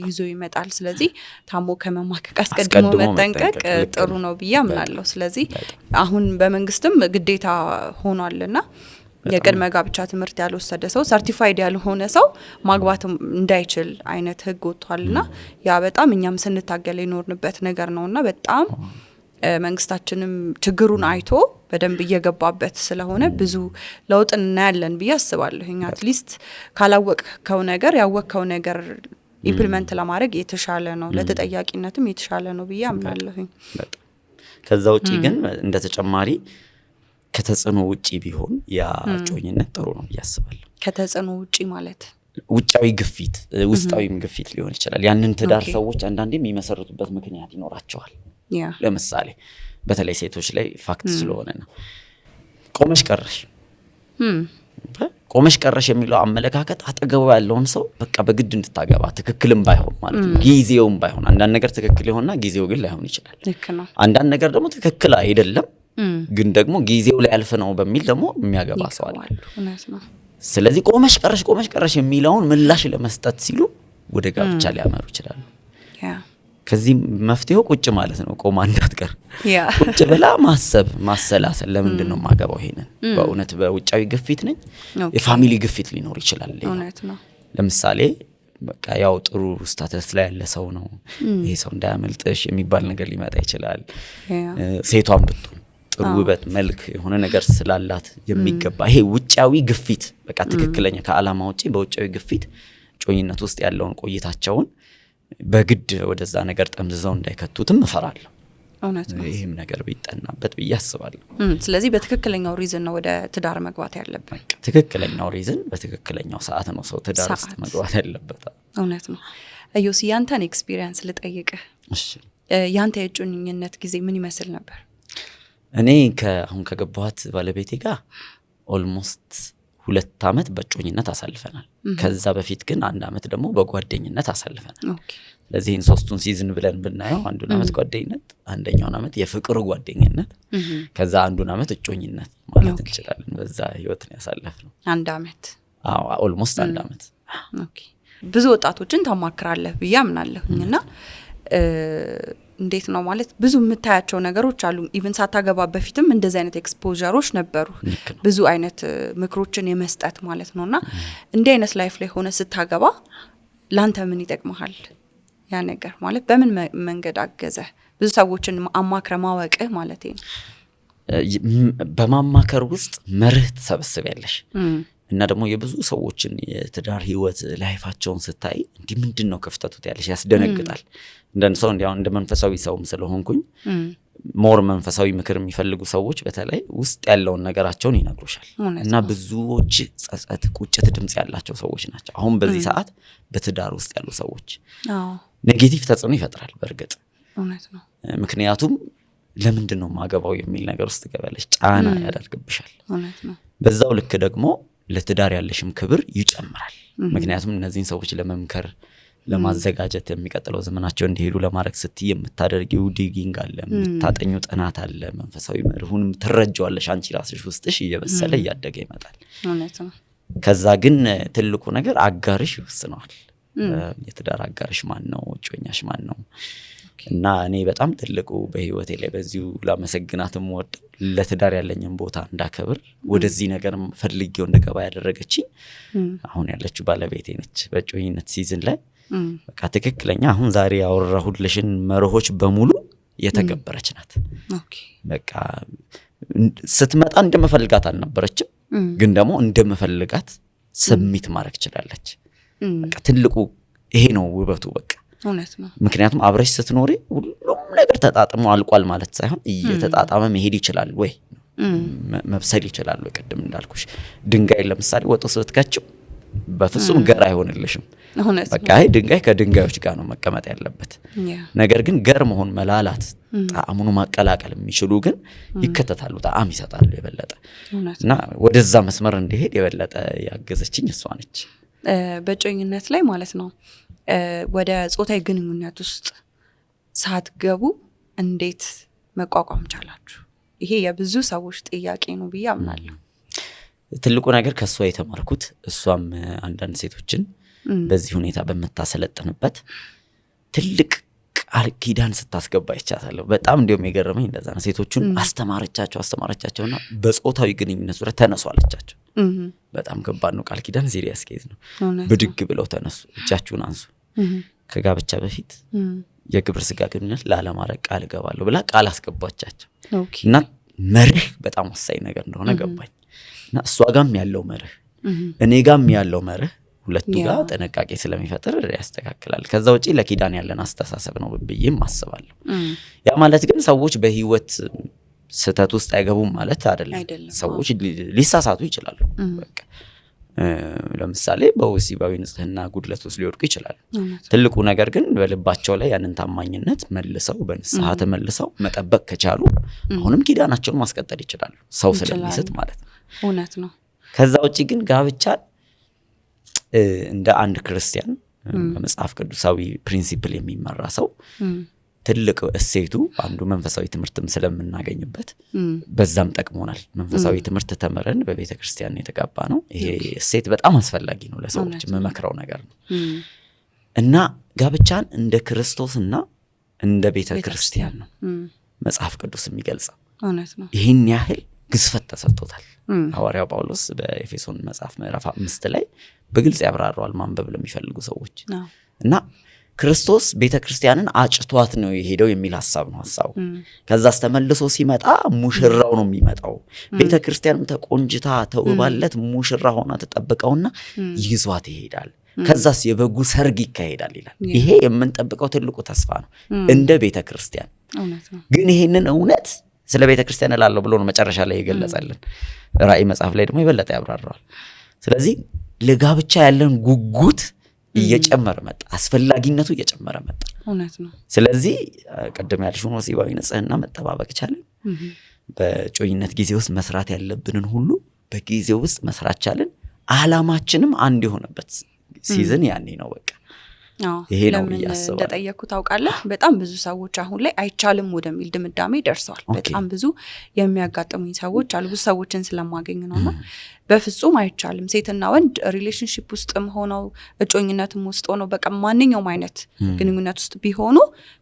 ይዞ ይመጣል ስለዚህ ታሞ ከመማከቅ አስቀድሞ መጠንቀቅ ጥሩ ነው ብዬ አምናለሁ ስለዚህ አሁን በመንግስትም ግዴታ ሆኗልና የቅድመ ጋብቻ ትምህርት ያልወሰደ ሰው ሰርቲፋይድ ያልሆነ ሰው ማግባት እንዳይችል አይነት ህግ ወጥቷልና ያ በጣም እኛም ስንታገል የኖርንበት ነገር ነውና በጣም መንግስታችንም ችግሩን አይቶ በደንብ እየገባበት ስለሆነ ብዙ ለውጥ እናያለን ብዬ አስባለሁ አትሊስት ካላወቅከው ነገር ያወቅከው ነገር ኢምፕሊመንት ለማድረግ የተሻለ ነው ለተጠያቂነትም የተሻለ ነው ብዬ አምናለሁ ከዛ ውጪ ግን እንደ ተጨማሪ ከተጽኖ ውጪ ቢሆን ያ እጮኝነት ጥሩ ነው ያስባል ከተጽኖ ውጪ ማለት ውጫዊ ግፊት ውስጣዊም ግፊት ሊሆን ይችላል ያንን ትዳር ሰዎች አንዳንዴም የሚመሰርቱበት ምክንያት ይኖራቸዋል ለምሳሌ በተለይ ሴቶች ላይ ፋክት ስለሆነ ነው ቆመሽ ቀረሽ የሚለው አመለካከት አጠገቡ ያለውን ሰው በቃ በግድ እንድታገባ ትክክልም ባይሆን ማለት ነው ጊዜውም ባይሆን አንዳንድ ነገር ትክክል ይሆንና ጊዜው ግን ላይሆን ይችላል አንዳንድ ነገር ደግሞ ትክክል አይደለም ግን ደግሞ ጊዜው ላይ አልፈ ነው በሚል ደግሞ የሚያገባ ሰው አለ ስለዚህ ቆመሽ ቀረሽ የሚለውን ምላሽ ለመስጠት ሲሉ ወደ ጋብቻ ሊያመሩ ይችላሉ ከዚህ መፍትሄው ቁጭ ማለት ነው ቆማ እንዳትቀር ቁጭ ብላ ማሰላሰል ለምንድን ነው ማገባው ይሄንን በእውነት በውጫዊ ግፊት ነኝ የፋሚሊ ግፊት ሊኖር ይችላል ለምሳሌ በቃ ያው ጥሩ ስታተስ ላይ ያለ ሰው ነው ይሄ ሰው እንዳያመልጥሽ የሚባል ነገር ሊመጣ ይችላል ሴቷም ብትሆን ጥሩ ውበት መልክ የሆነ ነገር ስላላት የሚገባ ይሄ ውጫዊ ግፊት በቃ ትክክለኛ ከዓላማ ውጪ በውጫዊ ግፊት ጮኝነት ውስጥ ያለውን ቆይታቸውን በግድ ወደዛ ነገር ጠምዝዘው እንዳይከቱትም እፈራለሁ እውነት ነው ይሄም ነገር ቢጠናበት በያስባለሁ ስለዚህ በትክክለኛው ሪዝን ነው ወደ ትዳር መግባት ያለበት ትክክለኛው ሪዝን በትክክለኛው ሰዓት ነው ሰው ትዳር ውስጥ መግባት ያለበት እውነት ነው አዩሲ ያንተን ኤክስፒሪየንስ ልጠይቅህ እሺ ያንተ የጮኝነት ጊዜ ምን ይመስል ነበር እኔ አሁን ከገባኋት ባለቤቴ ጋር ኦልሞስት 2 አመት በጮኝነት አሳልፈናል ከዛ በፊት ግን 1 አመት ደግሞ በጓደኝነት አሳልፈናል ስለዚህ ሶስቱን ሲዝን ብለን ብናየው አንዱን አመት ጓደኝነት አንደኛውን አመት የፍቅር ጓደኝነት ከዛ አንዱን አመት እጮኝነት ማለት እንችላለን በዛ ህይወት ነው ያሳለፍነው 1 አመት ኦልሞስት 1 አመት ብዙ ወጣቶችን ታማክራለህ ብዬ አምናለሁኝና እንዴት ነው ማለት ብዙ የምታያቸው ነገሮች አሉ ኢቭን ሳታገባ በፊትም እንደዚህ አይነት ኤክስፖዠሮች ነበሩ ብዙ አይነት ምክሮችን የመስጠት ማለት ነውና እንዲህ አይነት ላይፍ ላይ ሆነ ስታገባ ላንተ ምን ይጠቅመሃል? ያ ነገር ማለት በምን መንገድ አገዘ? ብዙ ሰዎችን አማክረ ማወቅህ ማለት ነው። በማማከር ውስጥ መርህ ትሰበስቢያለሽ እና ደግሞ የብዙ ሰዎችን የትዳር ህይወት ላይፋቸውን ስታይ እንዲህ ምንድነው ክፍተቱ ያለሽ ያስደነግጣል። እንደን ሰው እንዲያው እንደ መንፈሳዊ ሰውም ስለሆንኩኝ ሞር መንፈሳዊ ምክር የሚፈልጉ ሰዎች በተለይ ውስጥ ያለውን ነገራቸውን ይነግሩሻል እና ብዙዎች ጸጸት፣ ቁጭት ድምጽ ያላቸው ሰዎች ናቸው አሁን በዚህ ሰዓት በትዳር ውስጥ ያሉ ሰዎች። ኔጌቲቭ ተጽዕኖ ይፈጥራል በእርግጥ እውነት ነው። ምክንያቱም ለምንድነው ማገባው የሚል ነገር ውስጥ ገበለሽ ጫና ያደርግብሻል እውነት ነው። በዛው ልክ ደግሞ ለትዳር ያለሽም ክብር ይጨምራል። ምክንያቱም እነዚህን ሰዎች ለመምከር ለማዘጋጀት የሚቀጥለው ዘመናቸው እንዲሄዱ ለማድረግ ስትይ የምታደርጊው ዲጊንግ አለ፣ የምታጠኙ ጥናት አለ፣ መንፈሳዊ መርሁንም ትረጃዋለሽ አንቺ ራስሽ ውስጥሽ እየበሰለ እያደገ ይመጣል እውነት ነው። ከዛ ግን ትልቁ ነገር አጋርሽ ይወስነዋል። የትዳር አጋርሽ ማን ነው? እጮኛሽ ማን ነው? እና እኔ በጣም ትልቁ በህይወቴ ላይ በዚሁ ላመሰግናትም ወድ ለትዳር ያለኝን ቦታ እንዳከብር ወደዚህ ነገር ፈልጌው እንደገባ ያደረገችኝ አሁን ያለችው ባለቤቴ ነች። በእጮኝነት ሲዝን ላይ በቃ ትክክለኛ አሁን ዛሬ ያወራሁልሽን መርሆች በሙሉ የተገበረች ናት። በቃ ስትመጣ እንደምፈልጋት አልነበረችም፣ ግን ደግሞ እንደምፈልጋት ሰሚት ማድረግ ትችላለች። በቃ ትልቁ ይሄ ነው ውበቱ በቃ እውነት ነው። ምክንያቱም አብረሽ ስትኖሪ ሁሉም ነገር ተጣጥሞ አልቋል ማለት ሳይሆን እየተጣጣመ መሄድ ይችላል ወይ መብሰል ይችላል ወይ። ቅድም እንዳልኩሽ ድንጋይ ለምሳሌ ወጥ ስትከችው በፍጹም ገር አይሆንልሽም። በቃ አይ ድንጋይ ከድንጋዮች ጋር ነው መቀመጥ ያለበት። ነገር ግን ገር መሆን መላላት ጣዕሙን ማቀላቀል የሚችሉ ግን ይከተታሉ፣ ጣዕም ይሰጣሉ የበለጠ እና ወደዛ መስመር እንዲሄድ የበለጠ ያገዘችኝ እሷ ነች። በእጮኝነት ላይ ማለት ነው ወደ ጾታዊ ግንኙነት ውስጥ ሳትገቡ እንዴት መቋቋም ቻላችሁ? ይሄ የብዙ ሰዎች ጥያቄ ነው ብዬ አምናለሁ። ትልቁ ነገር ከሷ የተማርኩት እሷም አንዳንድ ሴቶችን በዚህ ሁኔታ በመታሰለጥንበት ትልቅ ቃል ኪዳን ስታስገባ ይቻታለሁ። በጣም እንዲያውም የገረመኝ እንደዛ ነው። ሴቶቹን አስተማረቻቸውና በጾታዊ ግንኙነት ዙሪያ ተነሱ አለቻቸው። በጣም ከባድ ነው። ቃል ኪዳን ሲሪየስ ኬዝ ነው። ብድግ ብለው ተነሱ፣ እጃችሁን አንሱ፣ ከጋብቻ በፊት የግብረ ስጋ ግንኙነት ላለማድረግ ቃል እገባለሁ ብላ ቃል አስገባቻቸው። እና መርህ በጣም ወሳኝ ነገር እንደሆነ ገባኝ። እና እሷ ጋም ያለው መርህ እኔ ጋም ያለው መርህ ሁለቱ ጋር ጥንቃቄ ስለሚፈጥር ያስተካክላል። ከዛ ውጪ ለኪዳን ያለን አስተሳሰብ ነው ብዬም አስባለሁ። ያ ማለት ግን ሰዎች በህይወት ስተት ውስጥ አይገቡም ማለት አይደለም። ሰዎች ሊሳሳቱ ይችላሉ። በቃ ለምሳሌ በወሲባዊ ንጽህና ጉድለት ውስጥ ሊወድቁ ይችላሉ። ትልቁ ነገር ግን በልባቸው ላይ ያንን ታማኝነት መልሰው በንስሐ ተመልሰው መጠበቅ ከቻሉ አሁንም ኪዳናቸውን ማስቀጠል ይችላሉ፣ ሰው ስለሚስት ማለት ነው። እውነት ነው። ከዛ ውጪ ግን ጋብቻ እንደ አንድ ክርስቲያን በመጽሐፍ ቅዱሳዊ ፕሪንሲፕል የሚመራ ሰው ትልቅ እሴቱ አንዱ መንፈሳዊ ትምህርትም ስለምናገኝበት በዛም ጠቅሞናል። መንፈሳዊ ትምህርት ተመረን በቤተ ክርስቲያን የተጋባ ነው። ይሄ እሴት በጣም አስፈላጊ ነው፣ ለሰዎች መመክረው ነገር ነው። እና ጋብቻን እንደ ክርስቶስና እንደ ቤተ ክርስቲያን ነው መጽሐፍ ቅዱስ የሚገልጸው። እውነት ነው። ይህን ያህል ግዝፈት ተሰጥቶታል። ሐዋርያው ጳውሎስ በኤፌሶን መጽሐፍ ምዕራፍ 5 ላይ በግልጽ ያብራራዋል ማንበብ ለሚፈልጉ ሰዎች። እና ክርስቶስ ቤተክርስቲያንን አጭቷት ነው የሄደው የሚል ሐሳብ ነው ሐሳቡ። ከዛስ ተመልሶ ሲመጣ ሙሽራው ነው የሚመጣው። ቤተክርስቲያንም ተቆንጅታ ተውባለት ሙሽራ ሆና ተጠብቀውና ይዟት ይሄዳል። ከዛስ የበጉ ሰርግ ይካሄዳል ይላል። ይሄ የምንጠብቀው ትልቁ ተስፋ ነው እንደ ቤተክርስቲያን። ግን ይሄንን እውነት ስለ ቤተክርስቲያን እላለሁ ብሎ ነው መጨረሻ ላይ የገለጸልን። ራእይ መጽሐፍ ላይ ደግሞ ይበልጥ ያብራራዋል። ስለዚህ ለጋብቻ ያለን ጉጉት እየጨመረ መጣ፣ አስፈላጊነቱ እየጨመረ መጣ። እውነት ነው። ስለዚህ ቀደም ያልሽውን ወሲባዊ ንጽህና መጠባበቅ ቻለን። በጮኝነት ጊዜ ውስጥ መስራት ያለብንን ሁሉ በጊዜው ውስጥ መስራት ቻለን። አላማችንም አንድ የሆነበት ሲዝን ያኔ ነው። በቃ ይሄ ነው ያሰባው። እንደጠየቅኩ ታውቃለህ፣ በጣም ብዙ ሰዎች አሁን ላይ አይቻልም ወደሚል ድምዳሜ ደርሰዋል። በጣም ብዙ የሚያጋጥሙኝ ሰዎች አሉ፣ ብዙ ሰዎችን ስለማገኝ ነውና በፍጹም አይቻልም። ሴትና ወንድ ሪሌሽንሺፕ ውስጥም ሆነው እጮኝነትም ውስጥ ሆነው በቃ ማንኛውም አይነት ግንኙነት ውስጥ ቢሆኑ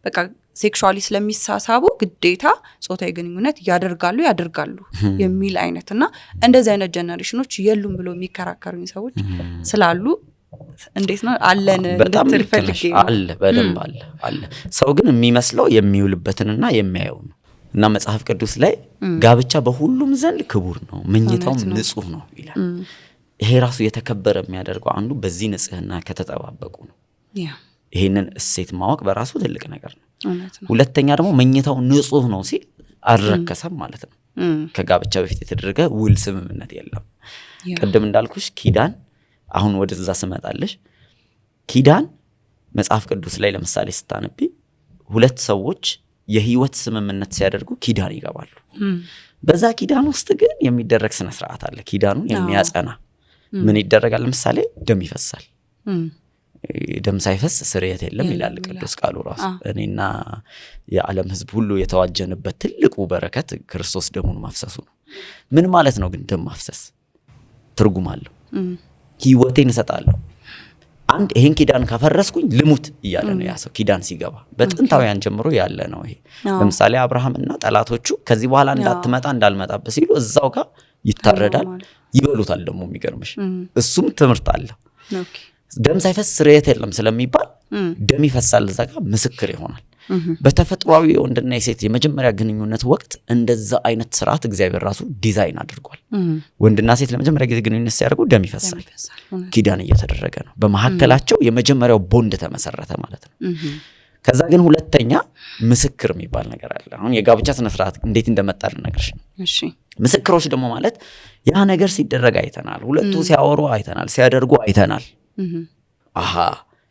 በቃ ሴክሹዋሊ ስለሚሳሳቡ ግዴታ ጾታዊ ግንኙነት ያደርጋሉ የሚል አይነትና እንደዚህ አይነት ጀነሬሽኖች የሉም ብሎ የሚከራከሩኝ ሰዎች ስላሉ እንዴት ነው አለን እንድትል ፈልጌ አለ በደንብ አለ። ሰው ግን የሚመስለው የሚውልበትንና የሚያየው ነው። እና መጽሐፍ ቅዱስ ላይ ጋብቻ በሁሉም ዘንድ ክቡር ነው፣ መኝታውም ንጹህ ነው ይላል። ይሄ ራሱ የተከበረ የሚያደርገው አንዱ በዚህ ንጽህና ከተጠባበቁ ነው። ይሄንን እሴት ማወቅ በራሱ ትልቅ ነገር ነው። ሁለተኛ ደግሞ መኝታው ንጹህ ነው ሲል አልረከሰም ማለት ነው። ከጋብቻ በፊት የተደረገ ውል ስምምነት የለም። ቅድም እንዳልኩሽ ኪዳን፣ አሁን ወደዛ ስመጣለሽ ኪዳን መጽሐፍ ቅዱስ ላይ ለምሳሌ ስታነቢ ሁለት ሰዎች የህይወት ስምምነት ሲያደርጉ ኪዳን ይገባሉ። በዛ ኪዳን ውስጥ ግን የሚደረግ ስነ ስርዓት አለ። ኪዳኑን የሚያጸና ምን ይደረጋል? ለምሳሌ ደም ይፈሳል። ደም ሳይፈስ ስርየት የለም ይላል ቅዱስ ቃሉ ራሱ። እኔና የዓለም ህዝብ ሁሉ የተዋጀንበት ትልቁ በረከት ክርስቶስ ደሙን ማፍሰሱ ነው። ምን ማለት ነው ግን ደም ማፍሰስ? ትርጉም አለው። ህይወቴን እሰጣለሁ፣ አንድ ይሄን ኪዳን ካፈረስኩኝ ልሙት እያለ ነው ያ ሰው ኪዳን ሲገባ። በጥንታውያን ጀምሮ ያለ ነው ይሄ። ለምሳሌ አብርሃምና ጠላቶቹ ከዚህ በኋላ እንዳትመጣ እንዳልመጣበት ሲሉ እዛው ጋር ይታረዳል፣ ይበሉታል። ደግሞ የሚገርምሽ እሱም ትምህርት አለ። ደም ሳይፈስ ስርየት የለም ስለሚባል ደም ይፈሳል፣ እዛ ጋር ምስክር ይሆናል። በተፈጥሯዊ ወንድና የሴት የመጀመሪያ ግንኙነት ወቅት እንደዛ አይነት ስርዓት እግዚአብሔር ራሱ ዲዛይን አድርጓል። ወንድና ሴት ለመጀመሪያ ጊዜ ግንኙነት ሲያደርጉ ደም ይፈሳል፣ ኪዳን እየተደረገ ነው። በመካከላቸው የመጀመሪያው ቦንድ ተመሰረተ ማለት ነው። ከዛ ግን ሁለተኛ ምስክር የሚባል ነገር አለ። አሁን የጋብቻ ስነ ስርዓት እንዴት እንደመጣ ልነግርሽ ነው። ምስክሮች ደግሞ ማለት ያ ነገር ሲደረግ አይተናል፣ ሁለቱ ሲያወሩ አይተናል፣ ሲያደርጉ አይተናል።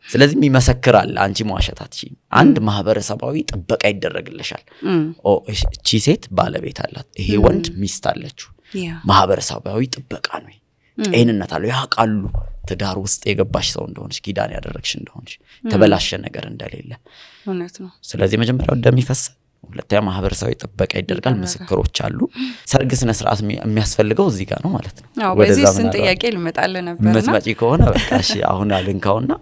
ስለዚህ ይመሰክራል። አንቺ መዋሸታት አንድ ማህበረሰባዊ ጥበቃ ይደረግልሻል። እቺ ሴት ባለቤት አላት፣ ይሄ ወንድ ሚስት አለችው። ማህበረሰባዊ ጥበቃ ነው፣ ጤንነት አለው። ያውቃሉ ትዳር ውስጥ የገባሽ ሰው እንደሆነሽ፣ ኪዳን ያደረግሽ እንደሆነሽ፣ ተበላሸ ነገር እንደሌለ። እውነት ነው። ስለዚህ መጀመሪያው እንደሚፈስ፣ ሁለተኛ ማህበረሰባዊ ጥበቃ ይደረጋል፣ ምስክሮች አሉ። ሰርግ ስነ ስርዓት የሚያስፈልገው እዚህ ጋር ነው ማለት ነው። ወደዛ ምን ጥያቄ ልመጣልህ ነበርና መጥመጪ ከሆነ በቃ እሺ አሁን አልንካውና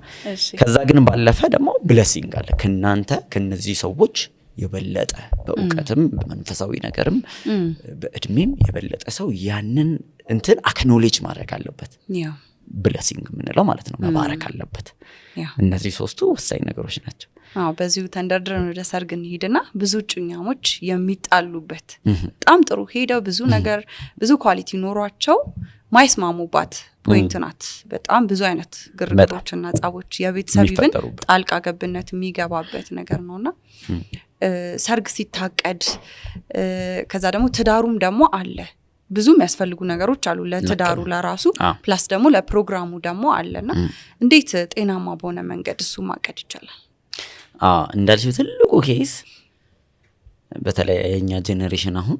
ከዛ ግን ባለፈ ደግሞ ብሌሲንግ አለ። ከናንተ ከነዚህ ሰዎች የበለጠ በእውቀትም በመንፈሳዊ ነገርም በእድሜም የበለጠ ሰው ያንን እንትን አክኖሌጅ ማድረግ አለበት። ብሌሲንግ ምንለው ማለት ነው፣ መባረክ አለበት። እነዚህ ሶስቱ ወሳኝ ነገሮች ናቸው። በዚሁ ተንደርድረን ወደ ሰርግ እንሂድና ብዙ ጩኛሞች የሚጣሉበት በጣም ጥሩ ሄደው ብዙ ነገር ብዙ ኳሊቲ ኖሯቸው ማይስማሙባት ፖይንት ናት። በጣም ብዙ አይነት ግርግሮችና ጻቦች የቤተሰብ ይብን ጣልቃ ገብነት የሚገባበት ነገር ነውና ሰርግ ሲታቀድ ከዛ ደግሞ ትዳሩም ደግሞ አለ። ብዙ የሚያስፈልጉ ነገሮች አሉ ለትዳሩ ለራሱ ፕላስ ደግሞ ለፕሮግራሙ ደግሞ አለና እንዴት ጤናማ በሆነ መንገድ እሱ ማቀድ ይቻላል? እንዳልሽው ትልቁ ኬስ በተለይ የኛ ጄኔሬሽን አሁን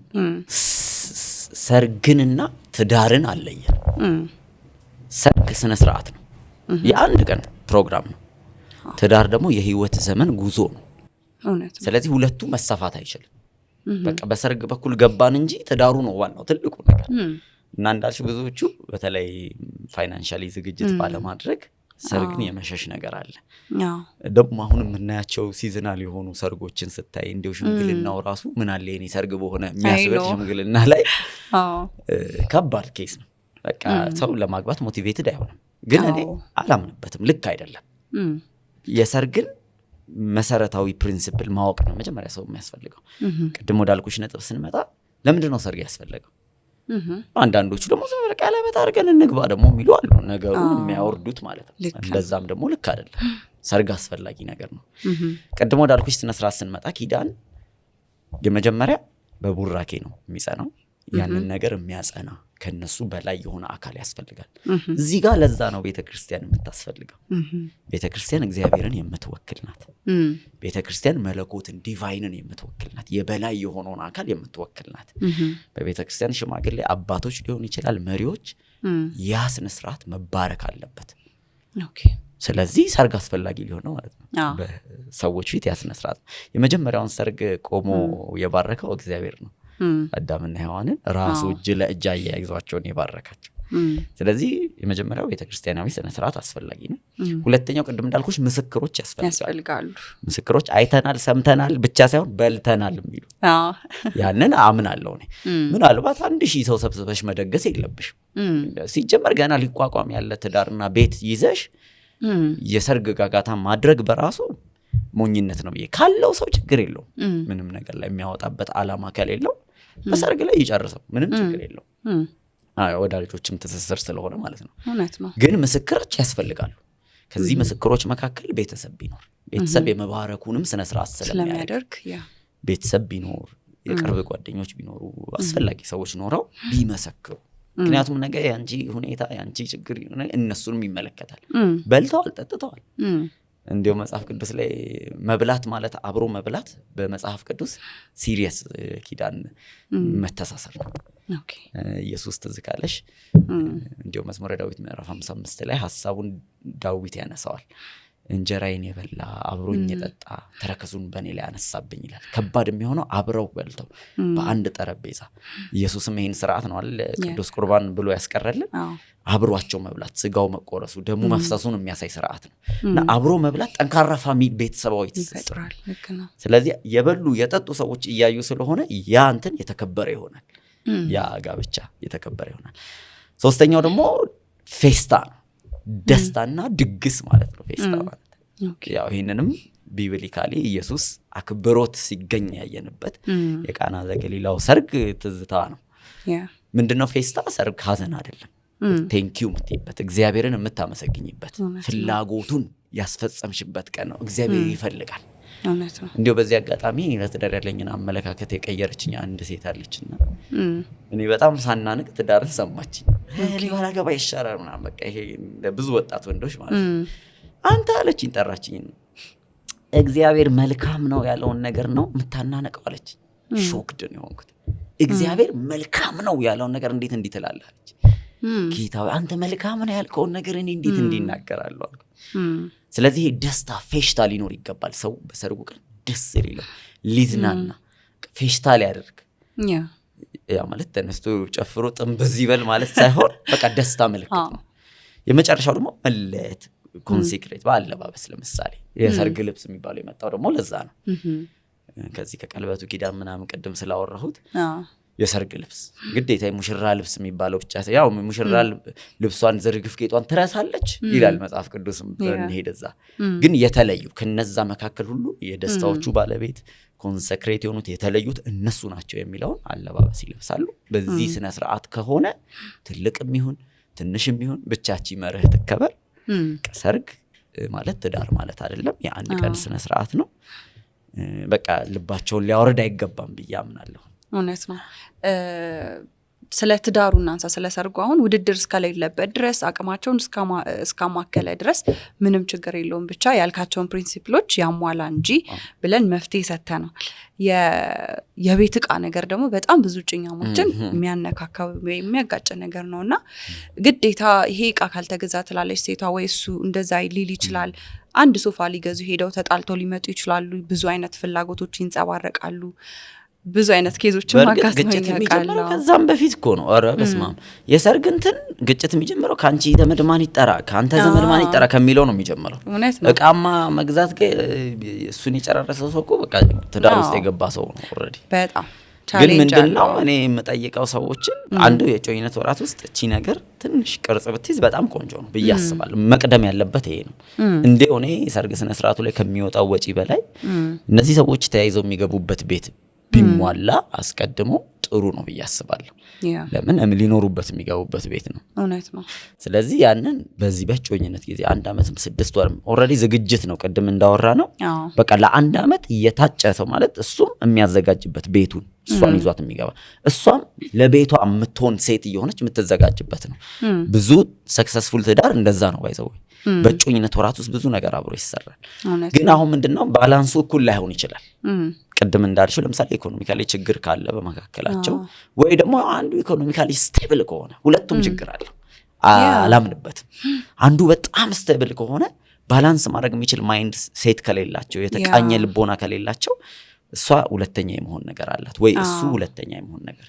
ሰርግንና ትዳርን አለየን። ሰርግ ስነ ስርዓት ነው፣ የአንድ ቀን ፕሮግራም ነው። ትዳር ደግሞ የህይወት ዘመን ጉዞ ነው። ስለዚህ ሁለቱ መሳፋት አይችልም። በቃ በሰርግ በኩል ገባን እንጂ ትዳሩ ነው ዋናው ትልቁ ነገር። እና እንዳልሽው ብዙዎቹ በተለይ ፋይናንሻሊ ዝግጅት ባለማድረግ ሰርግን የመሸሽ ነገር አለ። ደግሞ አሁን የምናያቸው ሲዝናል የሆኑ ሰርጎችን ስታይ እንዲው ሽምግልናው ራሱ ምን አለ የኔ ሰርግ በሆነ የሚያስበል ሽምግልና ላይ ከባድ ኬስ ነው። በቃ ሰው ለማግባት ሞቲቬትድ አይሆንም። ግን እኔ አላምንበትም፣ ልክ አይደለም። የሰርግን መሰረታዊ ፕሪንሲፕል ማወቅ ነው መጀመሪያ ሰው የሚያስፈልገው። ቅድም ወዳልኩሽ ነጥብ ስንመጣ ለምንድን ነው ሰርግ ያስፈልገው? አንዳንዶቹ ደግሞ ዘመረ ቀለበት አድርገን እንግባ ደግሞ የሚሉ አሉ፣ ነገሩን የሚያወርዱት ማለት ነው። እንደዛም ደግሞ ልክ አይደለም። ሰርግ አስፈላጊ ነገር ነው። ቅድም ወዳልኩሽ ስነ ስርዓት ስንመጣ ኪዳን የመጀመሪያ በቡራኬ ነው የሚጸናው። ያንን ነገር የሚያጸና ከነሱ በላይ የሆነ አካል ያስፈልጋል። እዚህ ጋር ለዛ ነው ቤተክርስቲያን የምታስፈልገው። ቤተክርስቲያን እግዚአብሔርን የምትወክል ናት። ቤተክርስቲያን መለኮትን ዲቫይንን የምትወክል ናት። የበላይ የሆነውን አካል የምትወክል ናት። በቤተክርስቲያን ሽማግሌ አባቶች ሊሆን ይችላል፣ መሪዎች። ያ ስነ ስርዓት መባረክ አለበት። ስለዚህ ሰርግ አስፈላጊ ሊሆን ነው ማለት ነው። በሰዎች ፊት ያ ስነ ስርዓት የመጀመሪያውን ሰርግ ቆሞ የባረከው እግዚአብሔር ነው። አዳምና ሔዋንን ራሱ እጅ ለእጅ አያይዟቸውን የባረካቸው። ስለዚህ የመጀመሪያው ቤተክርስቲያናዊ ስነ ስርዓት አስፈላጊ ነው። ሁለተኛው ቅድም እንዳልኩሽ ምስክሮች ያስፈልጋሉ። ምስክሮች አይተናል ሰምተናል ብቻ ሳይሆን በልተናል የሚሉ ያንን አምናለሁ እኔ። ምናልባት 1000 ሰው ሰብስበሽ መደገስ የለብሽም። ሲጀመር ገና ሊቋቋም ያለ ትዳርና ቤት ይዘሽ የሰርግ ጋጋታ ማድረግ በራሱ ሞኝነት ነው ብዬ ካለው ሰው ችግር የለውም። ምንም ነገር ላይ የሚያወጣበት አላማ ከሌለው በሰርግ ላይ ይጨርሰው፣ ምንም ችግር የለውም። ወዳጆችም ትስስር ስለሆነ ማለት ነው። ግን ምስክሮች ያስፈልጋሉ። ከዚህ ምስክሮች መካከል ቤተሰብ ቢኖር ቤተሰብ የመባረኩንም ስነ ስርዓት ስለሚያደርግ ቤተሰብ ቢኖር የቅርብ ጓደኞች ቢኖሩ አስፈላጊ ሰዎች ኖረው ቢመሰክሩ። ምክንያቱም ነገ ያንቺ ሁኔታ ያንቺ ችግር እነሱንም ይመለከታል። በልተዋል ጠጥተዋል። እንዲያው መጽሐፍ ቅዱስ ላይ መብላት ማለት አብሮ መብላት በመጽሐፍ ቅዱስ ሲሪየስ ኪዳን መተሳሰር ነው። ኢየሱስ ትዝ ካለሽ እንዲያው መዝሙረ ዳዊት ምዕራፍ 55 ላይ ሐሳቡን ዳዊት ያነሳዋል። እንጀራዬን የበላ አብሮኝ የጠጣ ተረከዙን በእኔ ላይ አነሳብኝ ይላል። ከባድ የሚሆነው አብረው በልተው በአንድ ጠረጴዛ። ኢየሱስም ይሄን ስርዓት ነው አይደል ቅዱስ ቁርባን ብሎ ያስቀረልን። አብሯቸው መብላት ስጋው መቆረሱ ደሙ መፍሰሱን የሚያሳይ ስርዓት ነው እና አብሮ መብላት ጠንካራ ፋሚሊ ቤተሰባዊ ይፈጥራል። ስለዚህ የበሉ የጠጡ ሰዎች እያዩ ስለሆነ ያ እንትን የተከበረ ይሆናል። ያ ጋብቻ የተከበረ ይሆናል። ሶስተኛው ደግሞ ፌስታ ነው። ደስታና ድግስ ማለት ነው ፌስታ ማለት። ያው ይሄንንም ቢብሊካሊ ኢየሱስ አክብሮት ሲገኝ ያየንበት የቃና ዘገሊላው ሰርግ ትዝታ ነው። ምንድነው ፌስታ? ሰርግ ሀዘን አይደለም። ቴንኪዩ የምትይበት እግዚአብሔርን የምታመሰግኝበት ፍላጎቱን ያስፈጸምሽበት ቀን ነው። እግዚአብሔር ይፈልጋል። እንዲያው በዚህ አጋጣሚ ለትዳር ያለኝን አመለካከት የቀየረችኝ አንድ ሴት አለችና እኔ በጣም ሳናንቅ ትዳርን ሰማችኝ። ሊባላ ገባ ይሻላል ምናምን በቃ ይሄ ብዙ ወጣት ወንዶች ማለት ነው። አንተ አለችኝ ጠራችኝ። እግዚአብሔር መልካም ነው ያለውን ነገር ነው የምታናነቀው አለችኝ። ሾክድ ነው የሆንኩት። እግዚአብሔር መልካም ነው ያለውን ነገር እንዴት እንዲትላለህ አለች። ጌታዬ አንተ መልካም ነው ያልከውን ነገር እኔ እንዴት እንዲናገራለሁ አልኩ። ስለዚህ ደስታ ፌሽታ ሊኖር ይገባል። ሰው በሰርጉ ቀን ደስ ይለው ሊዝናና ፌሽታ ሊያደርግ ያ ማለት ተነስቶ ጨፍሮ ጥንብዝ ይበል ማለት ሳይሆን በቃ ደስታ ምልክት ነው። የመጨረሻው ደግሞ መለየት ኮንሴክሬት ባለባበስ ለምሳሌ የሰርግ ልብስ የሚባለው የመጣው ደግሞ ለዛ ነው። ከዚህ ከቀለበቱ ኪዳን ምናምን ቀደም ስላወራሁት የሰርግ ልብስ ግዴታ ሙሽራ ልብስ የሚባለው ብቻ ያው ሙሽራ ልብሷን ዝርግፍ ጌጧን ትረሳለች ይላል መጽሐፍ ቅዱስም በእንሄደዛ ግን የተለዩ ከነዛ መካከል ሁሉ የደስታዎቹ ባለቤት ኮንሰክሬት የሆኑት የተለዩት እነሱ ናቸው የሚለውን አለባበስ ይለብሳሉ። በዚህ ስነ ስርዓት ከሆነ ትልቅም ይሁን ትንሽም ይሁን ብቻቺ መርህ ተከበር። ሰርግ ማለት ትዳር ማለት አይደለም፣ የአንድ ቀን ስነ ስርዓት ነው። በቃ ልባቸውን ሊያወርድ አይገባም ብዬ አምናለሁ። እውነት ነው። ስለ ትዳሩ እናንሳ። ስለ ሰርጉ አሁን ውድድር እስከሌለበት ድረስ አቅማቸውን እስካማከለ ድረስ ምንም ችግር የለውም። ብቻ ያልካቸውን ፕሪንሲፕሎች ያሟላ እንጂ ብለን መፍትሄ ሰጥተናል። የቤት ዕቃ ነገር ደግሞ በጣም ብዙ ጭኛሞችን የሚያነካካው የሚያጋጭ ነገር ነውና ግዴታ ይሄ ዕቃ ካልተገዛ ትላለች ሴቷ ወይ እሱ እንደዛ ሊል ይችላል። አንድ ሶፋ ሊገዙ ሄደው ተጣልተው ሊመጡ ይችላሉ። ብዙ አይነት ፍላጎቶች ይንጸባረቃሉ። ብዙ አይነት ኬዞችን ማጋስ ነው የሚጀምረው። ከዛም በፊት እኮ ነው አረ በስማም የሰርግ እንትን ግጭት የሚጀምረው ካንቺ ዘመድ ማን ይጠራ ካንተ ዘመድ ማን ይጠራ ከሚለው ነው የሚጀምረው። እቃማ መግዛት እሱን የጨረረሰው ሰው እኮ በቃ ትዳር ውስጥ የገባ ሰው ነው ኦሬዲ። በጣም ግን ምንድነው እኔ የምጠይቀው ሰዎችን አንዱ የጮኝነት ወራት ውስጥ እቺ ነገር ትንሽ ቅርጽ ብትይዝ በጣም ቆንጆ ነው ብዬ አስባለሁ። መቅደም ያለበት ይሄ ነው። እንደው እኔ ሰርግ ስነ ስርዓቱ ላይ ከሚወጣው ወጪ በላይ እነዚህ ሰዎች ተያይዘው የሚገቡበት ቤት ቢሟላ አስቀድሞ ጥሩ ነው ብዬ አስባለሁ። ለምን ሊኖሩበት የሚገቡበት ቤት ነው። እውነት ነው። ስለዚህ ያንን በዚህ በጮኝነት ጊዜ 1 አመትም 6 ወርም ኦሬዲ ዝግጅት ነው። ቀደም እንዳወራ ነው በቃ ለ1 አመት እየታጨ ሰው ማለት እሱም የሚያዘጋጅበት ቤቱን እሷን ይዟት የሚገባ እሷም ለቤቷ የምትሆን ሴት እየሆነች የምትዘጋጅበት ነው። ብዙ ሰክሰስፉል ትዳር እንደዛ ነው ባይዘው። በጮኝነት ወራት ውስጥ ብዙ ነገር አብሮ ይሰራል። ግን አሁን ምንድነው ባላንሱ እኩል ላይሆን ይችላል። ቀደም እንዳልሽው ለምሳሌ ኢኮኖሚካሊ ችግር ካለ በመካከላቸው ወይ ደግሞ አንዱ ኢኮኖሚካሊ ስቴብል ከሆነ ሁለቱም ችግር አለ አላምንበትም። አንዱ በጣም ስቴብል ከሆነ ባላንስ ማድረግ የሚችል ማይንድ ሴት ከሌላቸው የተቃኘ ልቦና ከሌላቸው እሷ ሁለተኛ የመሆን ነገር አላት ወይ እሱ ሁለተኛ የመሆን ነገር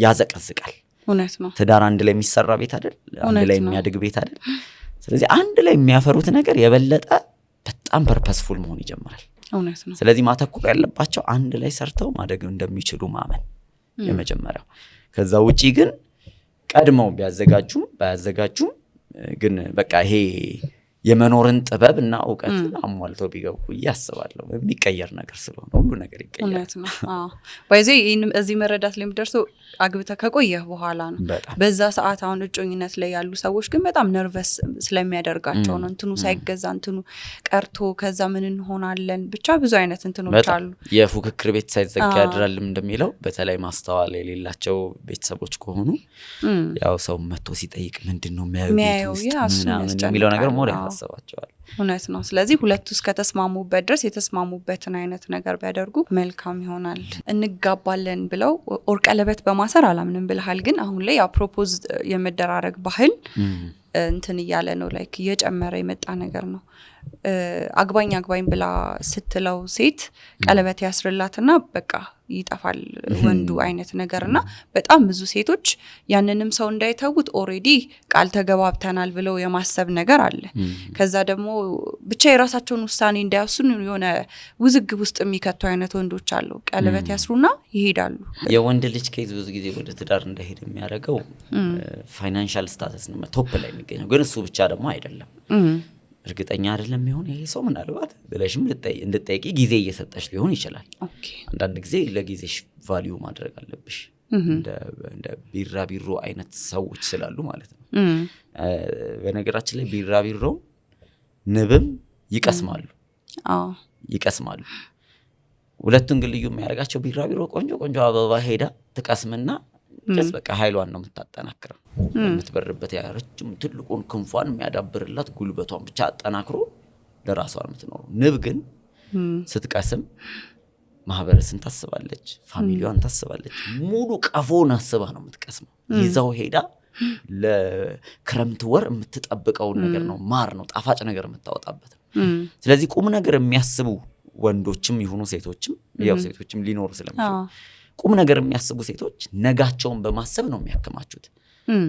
ያዘቀዝቃል። እውነት ነው። ትዳር አንድ ላይ የሚሰራ ቤት አይደል? አንድ ላይ የሚያድግ ቤት አይደል? ስለዚህ አንድ ላይ የሚያፈሩት ነገር የበለጠ በጣም ፐርፐስፉል መሆን ይጀምራል። እውነት ነው። ስለዚህ ማተኮር ያለባቸው አንድ ላይ ሰርተው ማደግ እንደሚችሉ ማመን የመጀመሪያው። ከዛ ውጪ ግን ቀድመው ቢያዘጋጁም ባያዘጋጁም ግን በቃ ይሄ የመኖርን ጥበብ እና እውቀትን አሟልተው ቢገቡ ያስባለሁ። የሚቀየር ነገር ስለሆነ ሁሉ ነገር ይቀየራል። እውነት ነው። ባይዘ እዚህ መረዳት ላይ የምደርሰው አግብተህ ከቆየህ በኋላ ነው። በዛ ሰዓት አሁን እጮኝነት ላይ ያሉ ሰዎች ግን በጣም ነርቨስ ስለሚያደርጋቸው ነው። እንትኑ ሳይገዛ እንትኑ ቀርቶ ከዛ ምን እንሆናለን ብቻ ብዙ አይነት እንትኖች አሉ። የፉክክር ቤት ሳይዘጋ ያድራልም እንደሚለው በተለይ ማስተዋል የሌላቸው ቤተሰቦች ከሆኑ ያው ሰው መጥቶ ሲጠይቅ ምንድነው የሚያየው የሚለው ነገር ሞር ያሳስባቸዋል። እውነት ነው። ስለዚህ ሁለቱ እስከተስማሙበት ድረስ የተስማሙበትን አይነት ነገር ቢያደርጉ መልካም ይሆናል። እንጋባለን ብለው ኦር ቀለበት በማሰር አላምንም ብለሃል። ግን አሁን ላይ ያው ፕሮፖዝ የመደራረግ ባህል እንትን እያለ ነው፣ ላይክ እየጨመረ የመጣ ነገር ነው። አግባኝ ብላ ስትለው ሴት ቀለበት ያስርላትና በቃ ይጠፋል ወንዱ አይነት ነገርና በጣም ብዙ ሴቶች ያንንም ሰው እንዳይተውት ኦሬዲ ቃል ተገባብተናል ብለው የማሰብ ነገር አለ። ከዛ ደግሞ ብቻ የራሳቸውን ውሳኔ እንዳያሱን የሆነ ውዝግብ ውስጥ የሚከቱ አይነት ወንዶች አሉ። ቀለበት ያስሩና ይሄዳሉ። የወንድ ልጅ ኬዝ ብዙ ጊዜ ወደ ትዳር እንዳይሄድ የሚያደርገው ፋይናንሻል ስታተስ ነው ቶፕ ላይ የሚገኘው። ግን እሱ ብቻ ደግሞ አይደለም። እርግጠኛ አይደለም ይሆን ይሄ ሰው ምናልባት ብለሽም እንድትጠይቂ ጊዜ እየሰጠሽ ሊሆን ይችላል። አንዳንድ ጊዜ ለጊዜሽ ቫልዩ ማድረግ አለብሽ። እንደ ቢራቢሮ አይነት ሰዎች ስላሉ ማለት ነው። በነገራችን ላይ ቢራቢሮ ንብም ይቀስማሉ። ሁለቱን ግን ልዩ የሚያደርጋቸው ቢራቢሮ ቆንጆ አበባ ሄዳ ትቀስምና ጀስ በቃ ኃይሏን ነው የምታጠናክረው። የምትበርበት ያረችም ትልቁን ክንፏን የሚያዳብርላት ጉልበቷን ብቻ አጠናክሮ ለራሷ የምትኖረው። ንብ ግን ስትቀስም ማህበረሰብን ታስባለች፣ ፋሚሊዋን ታስባለች። ሙሉ ቀፎን አስባ ነው የምትቀስመው። ይዛው ሄዳ ለክረምት ወር የምትጠብቀው ነገር ነው። ማር ነው ጣፋጭ ነገር የምታወጣበት ነው። ስለዚህ ቁም ነገር የሚያስቡ ወንዶችም ይሁኑ ሴቶችም፣ ያው ሴቶችም ሊኖሩ ስለሚችሉ ቁም ነገር የሚያስቡ ሴቶች ነጋቸውን በማሰብ ነው የሚያከማቹት።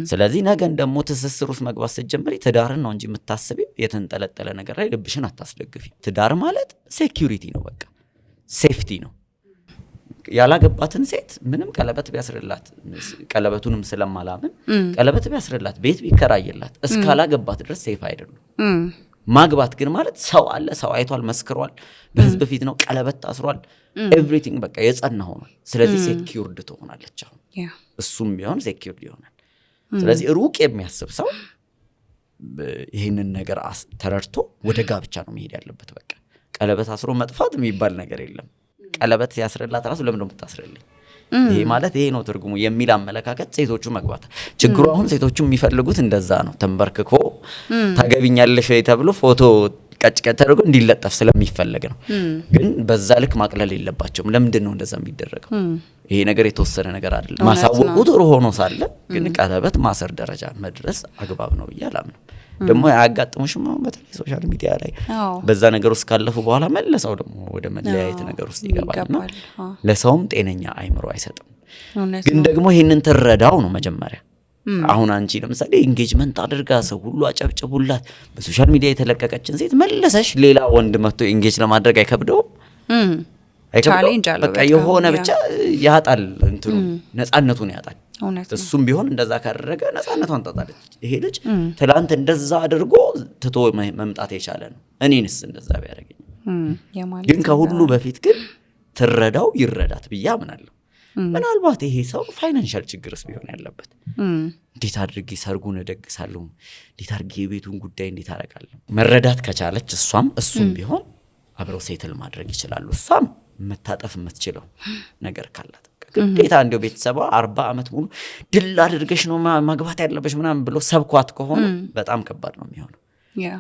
ስለዚህ ነገን ደግሞ ትስስር ውስጥ መግባት ስትጀምሪ ትዳርን ነው እንጂ የምታስቢው የተንጠለጠለ ነገር ላይ ልብሽን አታስደግፊ። ትዳር ማለት ሴኩሪቲ ነው፣ በቃ ሴፍቲ ነው። ያላገባትን ሴት ምንም ቀለበት ቢያስርላት፣ ቀለበቱንም ስለማላምን ቀለበት ቢያስርላት፣ ቤት ቢከራይላት እስካላገባት ድረስ ሴፍ አይደሉም። ማግባት ግን ማለት ሰው አለ፣ ሰው አይቷል፣ መስክሯል፣ በህዝብ ፊት ነው፣ ቀለበት ታስሯል፣ ኤቭሪቲንግ በቃ የጸና ሆኗል። ስለዚህ ሴኩርድ ትሆናለች። አሁን እሱም ቢሆን ሴኩርድ ይሆናል። ስለዚህ ሩቅ የሚያስብ ሰው ይህንን ነገር ተረድቶ ወደ ጋብቻ ነው መሄድ ያለበት። በቃ ቀለበት አስሮ መጥፋት የሚባል ነገር የለም። ቀለበት ያስረላት ራሱ ለምን ነው የምታስረልኝ? ይሄ ማለት ይሄ ነው ትርጉሙ የሚል አመለካከት ሴቶቹ መግባት። ችግሩ አሁን ሴቶቹ የሚፈልጉት እንደዛ ነው። ተንበርክኮ ታገቢኛለሽ ወይ ተብሎ ፎቶ ቀጭ ተደርጎ እንዲለጠፍ ስለሚፈልግ ነው። ግን በዛ ልክ ማቅለል የለባቸውም። ለምንድን ነው እንደዛ የሚደረገው? ይሄ ነገር የተወሰነ ነገር አይደለም። ማሳወቁ ጥሩ ሆኖ ሳለ ግን ቀለበት ማሰር ደረጃ መድረስ አግባብ ነው ብዬ አላምንም። ደግሞ ያጋጥሙሽም አሁን በተለይ ሶሻል ሚዲያ ላይ በዛ ነገር ውስጥ ካለፉ በኋላ መለሰው ደግሞ ወደ መለያየት ነገር ውስጥ ይገባልና ለሰውም ጤነኛ አይምሮ አይሰጥም። ግን ደግሞ ይሄንን ትረዳው ነው መጀመሪያ። አሁን አንቺ ለምሳሌ ኢንጌጅመንት አድርጋ ሰው ሁሉ አጨብጭቡላት በሶሻል ሚዲያ የተለቀቀችን ሴት መለሰሽ ሌላ ወንድ መጥቶ ኢንጌጅ ለማድረግ አይከብደውም? በቃ የሆነ ብቻ ያጣል፣ እንትኑ ነፃነቱን ያጣል። እሱም ቢሆን እንደዛ ካደረገ ነፃነቷን ታጣለች። ይሄ ልጅ ትላንት እንደዛ አድርጎ ትቶ መምጣት የቻለ ነው። እኔንስ እንደዛ ቢያደርገኝ። ግን ከሁሉ በፊት ግን ትረዳው ይረዳት ብዬ አምናለሁ። ምናልባት ይሄ ሰው ፋይናንሻል ችግርስ ቢሆን ያለበት እንዴት አድርጌ ሰርጉን እደግሳለሁ፣ እንዴት አድርጌ የቤቱን ጉዳይ እንዴት አደርጋለሁ መረዳት ከቻለች እሷም እሱም ቢሆን አብረው ሴትል ማድረግ ይችላሉ። እሷም መታጠፍ የምትችለው ነገር ካላት ግዴታ እንደው ቤተሰቧ 40 ዓመት ሙሉ ድል አድርገሽ ነው ማግባት ያለበሽ ምናምን ብሎ ሰብኳት ከሆነ በጣም ከባድ ነው የሚሆነው።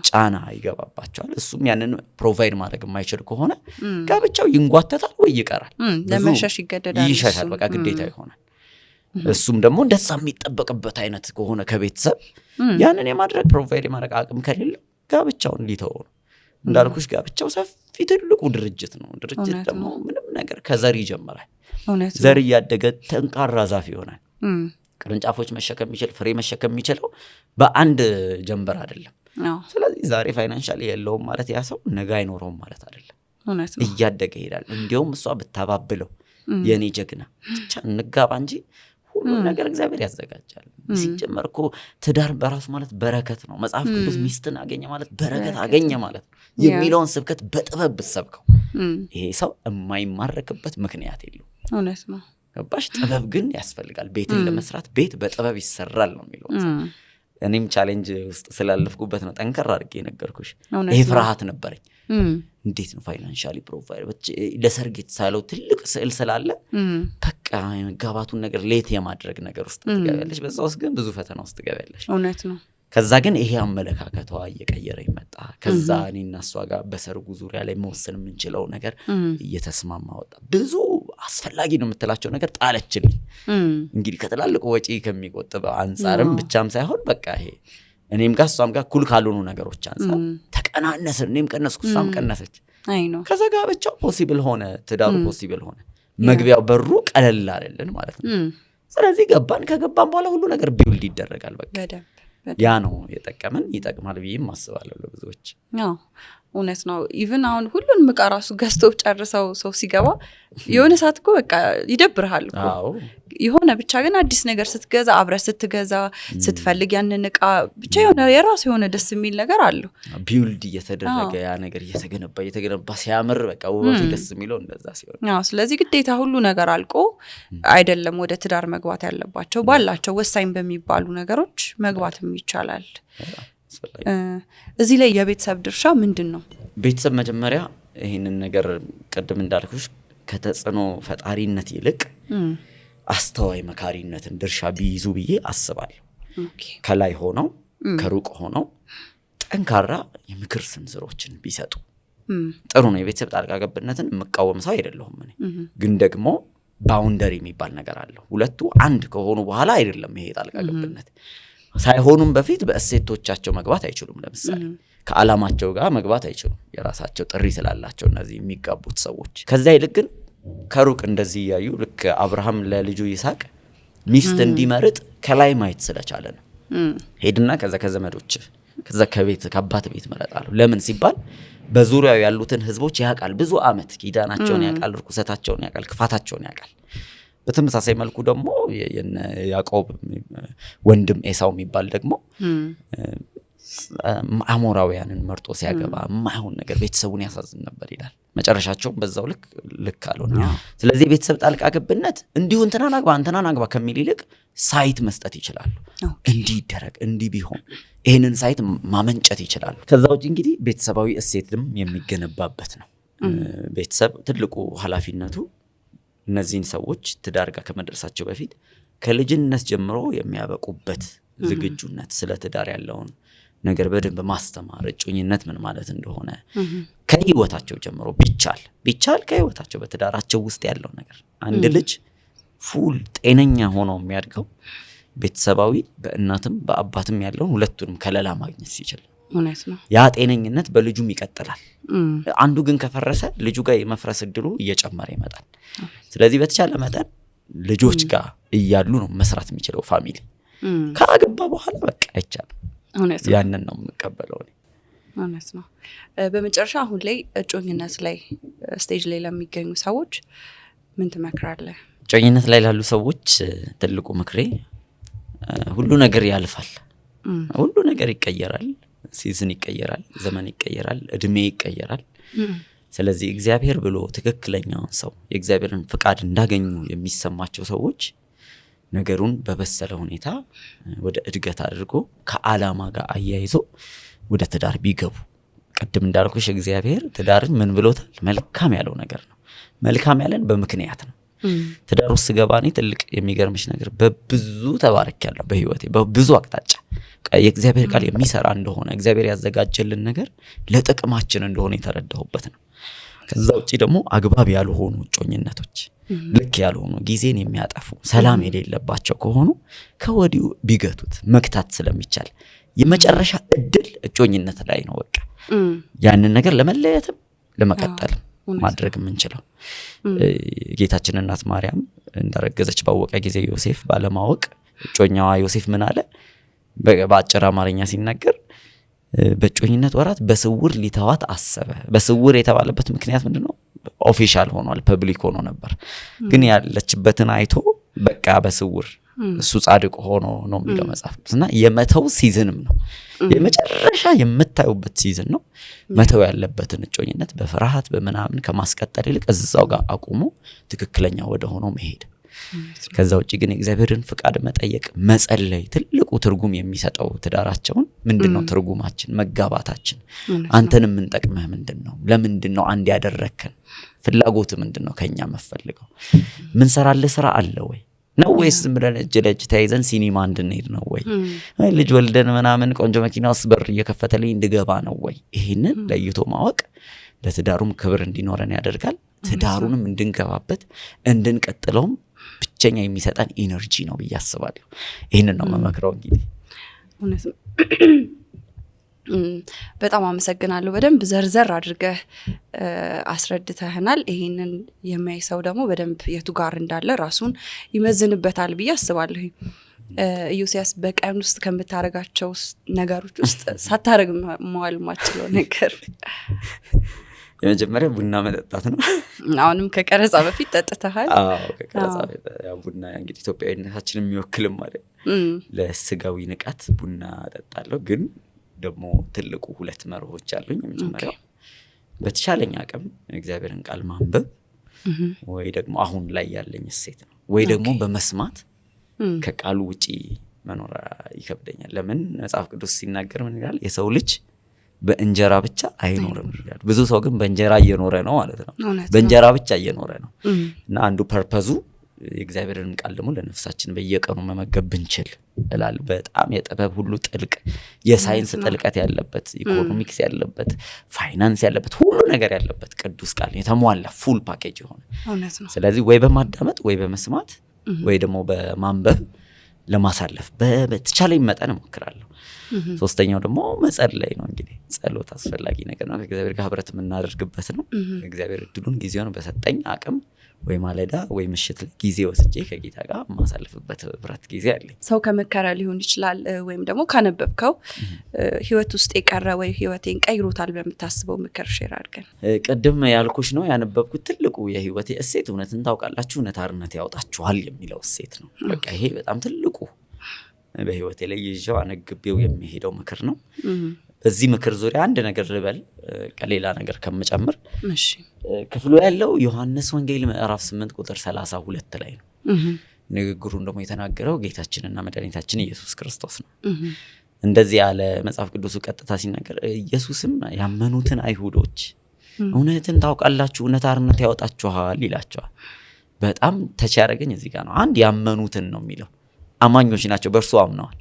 ጫና ይገባባቸዋል። እሱም ያንን ፕሮቫይድ ማድረግ የማይችል ከሆነ ጋብቻው ይንጓተታል ወይ ይቀራል፣ ለመሸሽ ይገደዳል፣ ይሸሻል፣ በቃ ግዴታ ይሆናል። እሱም ደግሞ እንደዛ የሚጠበቅበት አይነት ከሆነ ከቤተሰብ ያንን የማድረግ ፕሮቫይድ የማድረግ አቅም ከሌለው ጋብቻውን ሊተወው ነው። እንዳልኩሽ ጋብቻው ሰፊ ትልቁ ድርጅት ነው። ድርጅት ደግሞ ምንም ነገር ከዘር ይጀምራል። ዘር እያደገ ጠንካራ ዛፍ ይሆናል። ቅርንጫፎች መሸከም የሚችል ፍሬ መሸከም የሚችለው በአንድ ጀንበር አይደለም። ስለዚህ ዛሬ ፋይናንሻሊ የለውም ማለት ያ ሰው ነገ አይኖረውም ማለት አይደለም። እያደገ ይሄዳል። እንዲያውም እሷ ብታባብለው የኔ ጀግና ብቻ እንጋባ እንጂ ሁሉ ነገር እግዚአብሔር ያዘጋጃል። ሲጀመር እኮ ትዳር በራሱ ማለት በረከት ነው። መጽሐፍ ቅዱስ ሚስትን አገኘ ማለት በረከት አገኘ ማለት ነው የሚለውን ስብከት በጥበብ ብትሰብከው ይሄ ሰው የማይማረክበት ምክንያት የለውም። እውነት ነው። ገባሽ? ጥበብ ግን ያስፈልጋል። ቤትን ለመስራት ቤት በጥበብ ይሰራል ነው የሚለው። እኔም ቻሌንጅ ውስጥ ስላለፍኩበት ነው ጠንከር አድርጌ ነገርኩሽ። ይሄ ፍርሃት ነበረኝ። እንዴት ነው ፋይናንሻሊ ፕሮፋይል ለሰርግ የተሳለው ትልቅ ስዕል ስላለ በቃ መጋባቱን ነገር ሌት የማድረግ ነገር ውስጥ ትገቢያለሽ። በዛ ውስጥ ግን ብዙ ፈተና ውስጥ ትገቢያለሽ። እውነት ነው። ከዛ ግን ይሄ አመለካከቷ እየቀየረ ይመጣ። ከዛ እኔና እሷ ጋር በሰርጉ ዙሪያ ላይ መወሰን የምንችለው ነገር እየተስማማ ወጣ። ብዙ አስፈላጊ ነው የምትላቸው ነገር ጣለችልኝ። እንግዲህ ከትላልቅ ወጪ ከሚቆጥበው አንጻርም ብቻም ሳይሆን በቃ ይሄ እኔም ጋር እሷም ጋር ኩል ካልሆኑ ነገሮች አንጻር ተቀናነስን። እኔም ቀነስኩ እሷም ቀነሰች። ከዛ ጋብቻው ፖሲብል ሆነ፣ ትዳሩ ፖሲብል ሆነ። መግቢያው በሩ ቀለል አለልን ማለት ነው። ስለዚህ ገባን። ከገባን በኋላ ሁሉ ነገር ቢውልድ ይደረጋል። በቃ ያ ነው የጠቀመን። ይጠቅማል ብዬም አስባለሁ ለብዙዎች። እውነት ነው። ኢቭን አሁን ሁሉን ምቃ ራሱ ገዝቶ ጨርሰው ሰው ሲገባ የሆነ ሰዓት እኮ በቃ ይደብርሃል እኮ የሆነ ብቻ ግን አዲስ ነገር ስትገዛ አብረህ ስትገዛ ስትፈልግ ያንን እቃ ብቻ የሆነ የራሱ የሆነ ደስ የሚል ነገር አለው። ቢውልድ እየተደረገ ያ ነገር እየተገነባ ሲያምር በቃ ውበቱ ደስ የሚለው እንደዛ ሲሆን። ስለዚህ ግዴታ ሁሉ ነገር አልቆ አይደለም ወደ ትዳር መግባት ያለባቸው። ባላቸው ወሳኝ በሚባሉ ነገሮች መግባትም ይቻላል። እዚህ ላይ የቤተሰብ ድርሻ ምንድን ነው? ቤተሰብ መጀመሪያ ይህንን ነገር ቅድም እንዳልኩሽ ከተጽዕኖ ፈጣሪነት ይልቅ አስተዋይ መካሪነትን ድርሻ ቢይዙ ብዬ አስባለሁ። ከላይ ሆነው ከሩቅ ሆነው ጠንካራ የምክር ስንዝሮችን ቢሰጡ ጥሩ ነው። የቤተሰብ ጣልቃ ገብነትን የምቃወም ሰው አይደለሁም እኔ። ግን ደግሞ ባውንደሪ የሚባል ነገር አለው። ሁለቱ አንድ ከሆኑ በኋላ አይደለም ይሄ ጣልቃ ገብነት። ሳይሆኑም በፊት በእሴቶቻቸው መግባት አይችሉም። ለምሳሌ ከዓላማቸው ጋር መግባት አይችሉም። የራሳቸው ጥሪ ስላላቸው እነዚህ የሚጋቡት ሰዎች። ከዛ ይልቅ ግን ከሩቅ እንደዚህ ያዩ ልክ አብርሃም ለልጁ ይስሐቅ ሚስት እንዲመርጥ ከላይ ማየት ስለቻለ ነው። ሄድና ከዛ ከዘመዶች ከዛ ከቤት ከአባት ቤት መረጣለሁ። ለምን ሲባል በዙሪያው ያሉትን ህዝቦች ያውቃል። ብዙ አመት ኪዳናቸውን ያውቃል፣ ርኩሰታቸውን ያውቃል፣ ክፋታቸውን ያውቃል። በተመሳሳይ መልኩ ደግሞ ያዕቆብ ወንድም ኤሳው የሚባል ደግሞ አሞራውያንን መርጦ ሲያገባ ማይሆን ነገር ቤተሰቡን ያሳዝን ነበር ይላል። መጨረሻቸውም በዛው ልክ አልሆነ። ስለዚህ ቤተሰብ ጣልቃ ገብነት እንዲሁ እንትናን አግባ ከሚል ይልቅ ሳይት መስጠት ይችላሉ። እንዲህ ይደረግ እንዲህ ቢሆን ይሄንን ሳይት ማመንጨት ይችላሉ። ከዛ ውጪ እንግዲህ ቤተሰባዊ እሴትም የሚገነባበት ነው። ቤተሰብ ትልቁ ኃላፊነቱ እነዚህን ሰዎች ትዳር ጋር ከመድረሳቸው በፊት ከልጅነት ጀምሮ የሚያበቁበት ዝግጁነት፣ ስለ ትዳር ያለውን ነገር በደንብ ማስተማር፣ እጮኝነት ምን ማለት እንደሆነ ከህይወታቸው ጀምሮ ቢቻል ከህይወታቸው በትዳራቸው ውስጥ ያለው ነገር አንድ ልጅ ፉል ጤነኛ ሆኖ የሚያድገው ቤተሰባዊ በእናትም በአባትም ያለውን ሁለቱንም ከለላ ማግኘት ሲችል እውነት ነው። ያ ጤነኝነት በልጁም ይቀጥላል። አንዱ ግን ከፈረሰ ልጁ ጋር የመፍረስ እድሉ እየጨመረ ይመጣል። ስለዚህ በተቻለ መጠን ልጆች ጋር እያሉ ነው መስራት የሚችለው ፋሚሊ። ካገባ በኋላ በቃ አይቻልም። ያንን ነው የምቀበለው። እውነት ነው። በመጨረሻ አሁን ላይ እጮኝነት ላይ ስቴጅ ላይ ለሚገኙ ሰዎች ምን ትመክራለህ? እጮኝነት ላይ ላሉ ሰዎች ትልቁ ምክሬ ሁሉ ነገር ያልፋል፣ ሁሉ ነገር ይቀየራል፣ ሲዝን ይቀየራል፣ ዘመን ይቀየራል፣ እድሜ ይቀየራል። ስለዚህ እግዚአብሔር ብሎ ትክክለኛውን ሰው የእግዚአብሔርን ፍቃድ እንዳገኙ የሚሰማቸው ሰዎች ነገሩን በበሰለ ሁኔታ ወደ እድገት አድርጎ ከዓላማ ጋር አያይዞ ወደ ትዳር ቢገቡ። ቀደም እንዳልኩሽ እግዚአብሔር ትዳርን ምን ብሎታል? መልካም ያለው ነገር ነው። መልካም ያለን በምክንያት ነው። ትዳር ውስጥ ገባኔ ትልቅ የሚገርምሽ ነገር በብዙ ተባረክያለሁ በህይወቴ በብዙ አቅጣጫ። የእግዚአብሔር ቃል የሚሰራ እንደሆነ እግዚአብሔር ያዘጋጀልን ነገር ለጥቅማችን እንደሆነ የተረዳሁበት ነው። ከዛ ውጪ ደግሞ አግባብ ያልሆኑ እጮኝነቶች ልክ ያልሆኑ ጊዜን የሚያጠፉ ሰላም የሌለባቸው ከሆኑ ከወዲሁ ቢገቱት መክታት ስለሚቻል የመጨረሻ እድል እጮኝነት ላይ ነው። በቃ ያንን ነገር ለመለየትም ለመቀጠልም ማድረግ የምንችለው። ጌታችን እናት ማርያም እንዳረገዘች ባወቀ ጊዜ ዮሴፍ ባለማወቅ እጮኛዋ ዮሴፍ ምን አለ በአጭር አማርኛ ሲናገር በእጮኝነት ወራት በስውር ሊተዋት አሰበ። በስውር የተባለበት ምክንያት ምንድነው? ኦፊሻል ሆኗል፣ ፐብሊክ ሆኖ ነበር። ግን ያለችበትን አይቶ በቃ በስውር እሱ ጻድቅ ሆኖ ነው የሚለው መጽሐፍ ቅዱስና የመተው ሲዝንም ነው። የመጨረሻ የምታዩበት ሲዝን ነው። መተው ያለበትን እጮኝነት በፍርሃት በምናምን ከማስቀጠል ይልቅ እዛው ጋር አቁሞ ትክክለኛ ወደ ሆነው መሄድ። ከዛ ውጪ ግን እግዚአብሔርን ፍቃድ መጠየቅ መጸለይ ትልቁ ትርጉም የሚሰጠው ትዳራቸውን ምንድነው ትርጉማችን መጋባታችን አንተንም ምን ጠቅመህ ምንድነው ለምንድነው አንድ ያደረከን ፍላጎት ምንድነው ከኛ መፈልገው ምን ሰራለ ስራ አለ ወይ ነው ወይስ ዝም ብለን እጅ ለእጅ ተያይዘን ሲኒማ እንድንሄድ ነው ወይ ልጅ ወልደን ምናምን ቆንጆ መኪና ውስጥ በር እየከፈተልኝ እንድገባ ነው ወይ? ይሄንን ለይቶ ማወቅ ለትዳሩም ክብር እንዲኖረን ያደርጋል። ትዳሩንም እንድንገባበት እንድንቀጥለውም ብቸኛ የሚሰጠን ኢነርጂ ነው ብዬ አስባለሁ። ይሄንን ነው መመክረው። እንግዲህ እውነትም በጣም አመሰግናለሁ። በደንብ ዘርዘር አድርገህ አስረድተህናል። ይሄንን የሚያይ ሰው ደግሞ በደንብ የቱ ጋር እንዳለ ራሱን ይመዝንበታል ብዬ አስባለሁ። ኢዮስያስ በቀን ውስጥ ከምታረጋቸው ነገሮች ውስጥ ሳታረግ መዋል ማችለው ነገር የመጀመሪያ ቡና መጠጣት ነው። አሁንም ከቀረጻ በፊት ጠጥተሃል? አዎ ከቀረጻ ያው ቡና እንግዲህ ኢትዮጵያዊነታችንን የሚወክልም ማለት ለስጋዊ ንቃት ቡና እጠጣለሁ። ግን ደግሞ ትልቁ ሁለት መርሆች አሉኝ። የመጀመሪያው በተሻለኝ አቅም እግዚአብሔርን ቃል ማንበብ ወይ ደግሞ አሁን ላይ ያለኝ እሴት ነው። ወይ ደግሞ በመስማት ከቃሉ ውጪ መኖር ይከብደኛል። ለምን መጽሐፍ ቅዱስ ሲናገር ምን ይላል? የሰው ልጅ በእንጀራ ብቻ አይኖርም ይላል። ብዙ ሰው ግን በእንጀራ እየኖረ ነው ማለት ነው። በእንጀራ ብቻ እየኖረ ነው እና አንዱ ፐርፐዙ የእግዚአብሔርን ቃል ደግሞ ለነፍሳችን በየቀኑ መመገብ ብንችል እላለሁ። በጣም የጥበብ ሁሉ ጥልቅ የሳይንስ ጥልቀት ያለበት ኢኮኖሚክስ ያለበት ፋይናንስ ያለበት ሁሉ ነገር ያለበት ቅዱስ ቃል የተሟላ ፉል ፓኬጅ የሆነ ስለዚህ ወይ በማዳመጥ ወይ በመስማት ወይ ደግሞ በማንበብ ለማሳለፍ በተቻለኝ መጠን እሞክራለሁ። ሶስተኛው ደግሞ መጸለይ ነው። እንግዲህ ጸሎት አስፈላጊ ነገር ነው። ከእግዚአብሔር ጋር ህብረት የምናደርግበት ነው። እግዚአብሔር እድሉን ጊዜውን በሰጠኝ አቅም ወይ ማለዳ ወይ ምሽት ላይ ጊዜ ወስጄ ከጌታ ጋር ማሳለፍበት ህብረት ጊዜ አለኝ። ሰው ከመከራ ሊሆን ይችላል ወይም ደግሞ ካነበብከው ህይወት ውስጥ የቀረ ወይ ህይወቴን ቀይሮታል በመታስበው ምክር ሼር አድርገን። ቅድም ያልኩሽ ነው ያነበብኩት ትልቁ የህይወቴ እሴት እውነትን ታውቃላችሁ እውነት አርነት ያወጣችኋል የሚለው እሴት ነው። በቃ ይሄ በጣም ትልቁ በህይወቴ ላይ ይዤው አነግቤው የሚሄደው ምክር ነው። በዚህ ምክር ዙሪያ አንድ ነገር ልበል ከሌላ ነገር ከመጨመር። እሺ ክፍሉ ያለው ዮሐንስ ወንጌል ምዕራፍ 8 ቁጥር 32 ላይ ነው። ንግግሩን ደግሞ የተናገረው ጌታችንና መድኃኒታችን ኢየሱስ ክርስቶስ ነው። እንደዚህ ያለ መጽሐፍ ቅዱስ ቀጥታ ሲናገር ኢየሱስም ያመኑትን አይሁዶች እውነትን ታውቃላችሁ እውነት አርነት ያወጣችኋል ይላቸዋል። በጣም ተች ያደረገኝ እዚህ ጋር ነው። አንድ ያመኑትን ነው የሚለው አማኞች ናቸው በእርሱ አምነዋል።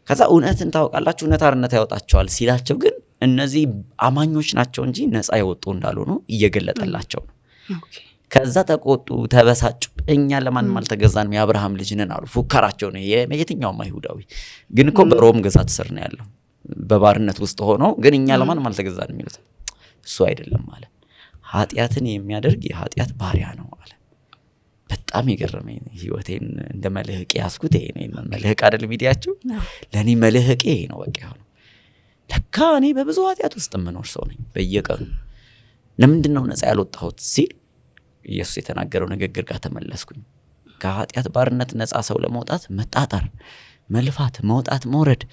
ከዛ እውነትን ታውቃላችሁ እውነት አርነት ያወጣቸዋል ሲላቸው ግን እነዚህ አማኞች ናቸው እንጂ ነፃ የወጡ እንዳልሆኑ እየገለጠላቸው ነው። ከዛ ተቆጡ፣ ተበሳጩ። እኛ ለማንም አልተገዛንም የአብርሃም ልጅ ነን አሉ። ፉከራቸው ነው የየትኛውም አይሁዳዊ። ግን እኮ በሮም ግዛት ስር ነው ያለው በባርነት ውስጥ ሆኖ ግን እኛ ለማንም አልተገዛንም የሚሉት እሱ አይደለም ማለት ኃጢአትን የሚያደርግ የኃጢአት ባሪያ ነው አለ። በጣም ይገርመኝ ህይወቴን እንደ መልህቅ ያስኩት ይሄ ነው። መልህቅ አይደል ሚዲያችሁ ለኔ መልህቅ ይሄ ነው። በቃ ይሁን ለካ እኔ በብዙ ኃጢአት ውስጥ ምኖር ሰው ነኝ በየቀኑ። ለምንድነው ነፃ ያልወጣሁት ሲል ኢየሱስ የተናገረው ንግግር ጋር ተመለስኩኝ። ከኃጢአት ባርነት ነፃ ሰው ለመውጣት መጣጣር፣ መልፋት፣ መውጣት፣ መውረድ፣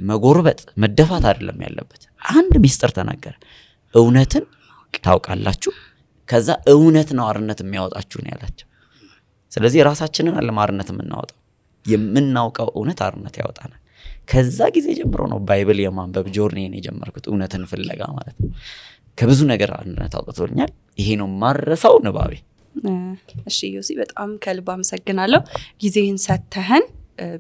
መጎርበጥ፣ መደፋት አይደለም ያለበት። አንድ ሚስጥር ተናገረ። እውነትን ታውቃላችሁ ከዛ እውነት ነው አርነት የሚያወጣችሁ ነው ያላችሁ። ስለዚህ ራሳችንን አለማርነት የምናወጣው የምናውቀው እውነት አርነት ያወጣናል። ከዛ ጊዜ ጀምሮ ነው ባይብል የማንበብ ጆርኒን የጀመርኩት እውነትን ፍለጋ ማለት ነው። ከብዙ ነገር አርነት አውጥቶኛል። ይሄ ነው ማረሳው ንባቤ። እሺ ዮሲ በጣም ከልብ አመሰግናለሁ ጊዜህን ሰጥተህን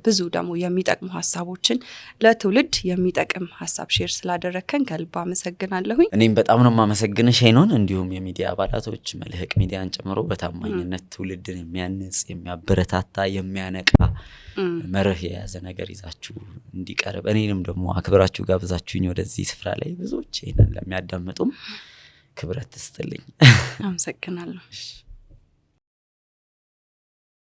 ብዙ ደግሞ የሚጠቅሙ ሐሳቦችን ለትውልድ የሚጠቅም ሐሳብ ሼር ስላደረከን ከልብ አመሰግናለሁኝ። እኔም በጣም ነው ማመሰግንሽ ሄኖን፣ እንዲሁም የሚዲያ አባላቶች መልህቅ ሚዲያን ጨምሮ በታማኝነት ትውልድን የሚያንጽ የሚያበረታታ የሚያነቃ መርህ የያዘ ነገር ይዛችሁ እንዲቀርብ እኔንም ደግሞ አክብራችሁ ጋብዛችሁኝ ወደዚህ ስፍራ ላይ ብዙዎች ይሄንን ለሚያዳምጡም ክብረት ትስጥልኝ። አመሰግናለሁ።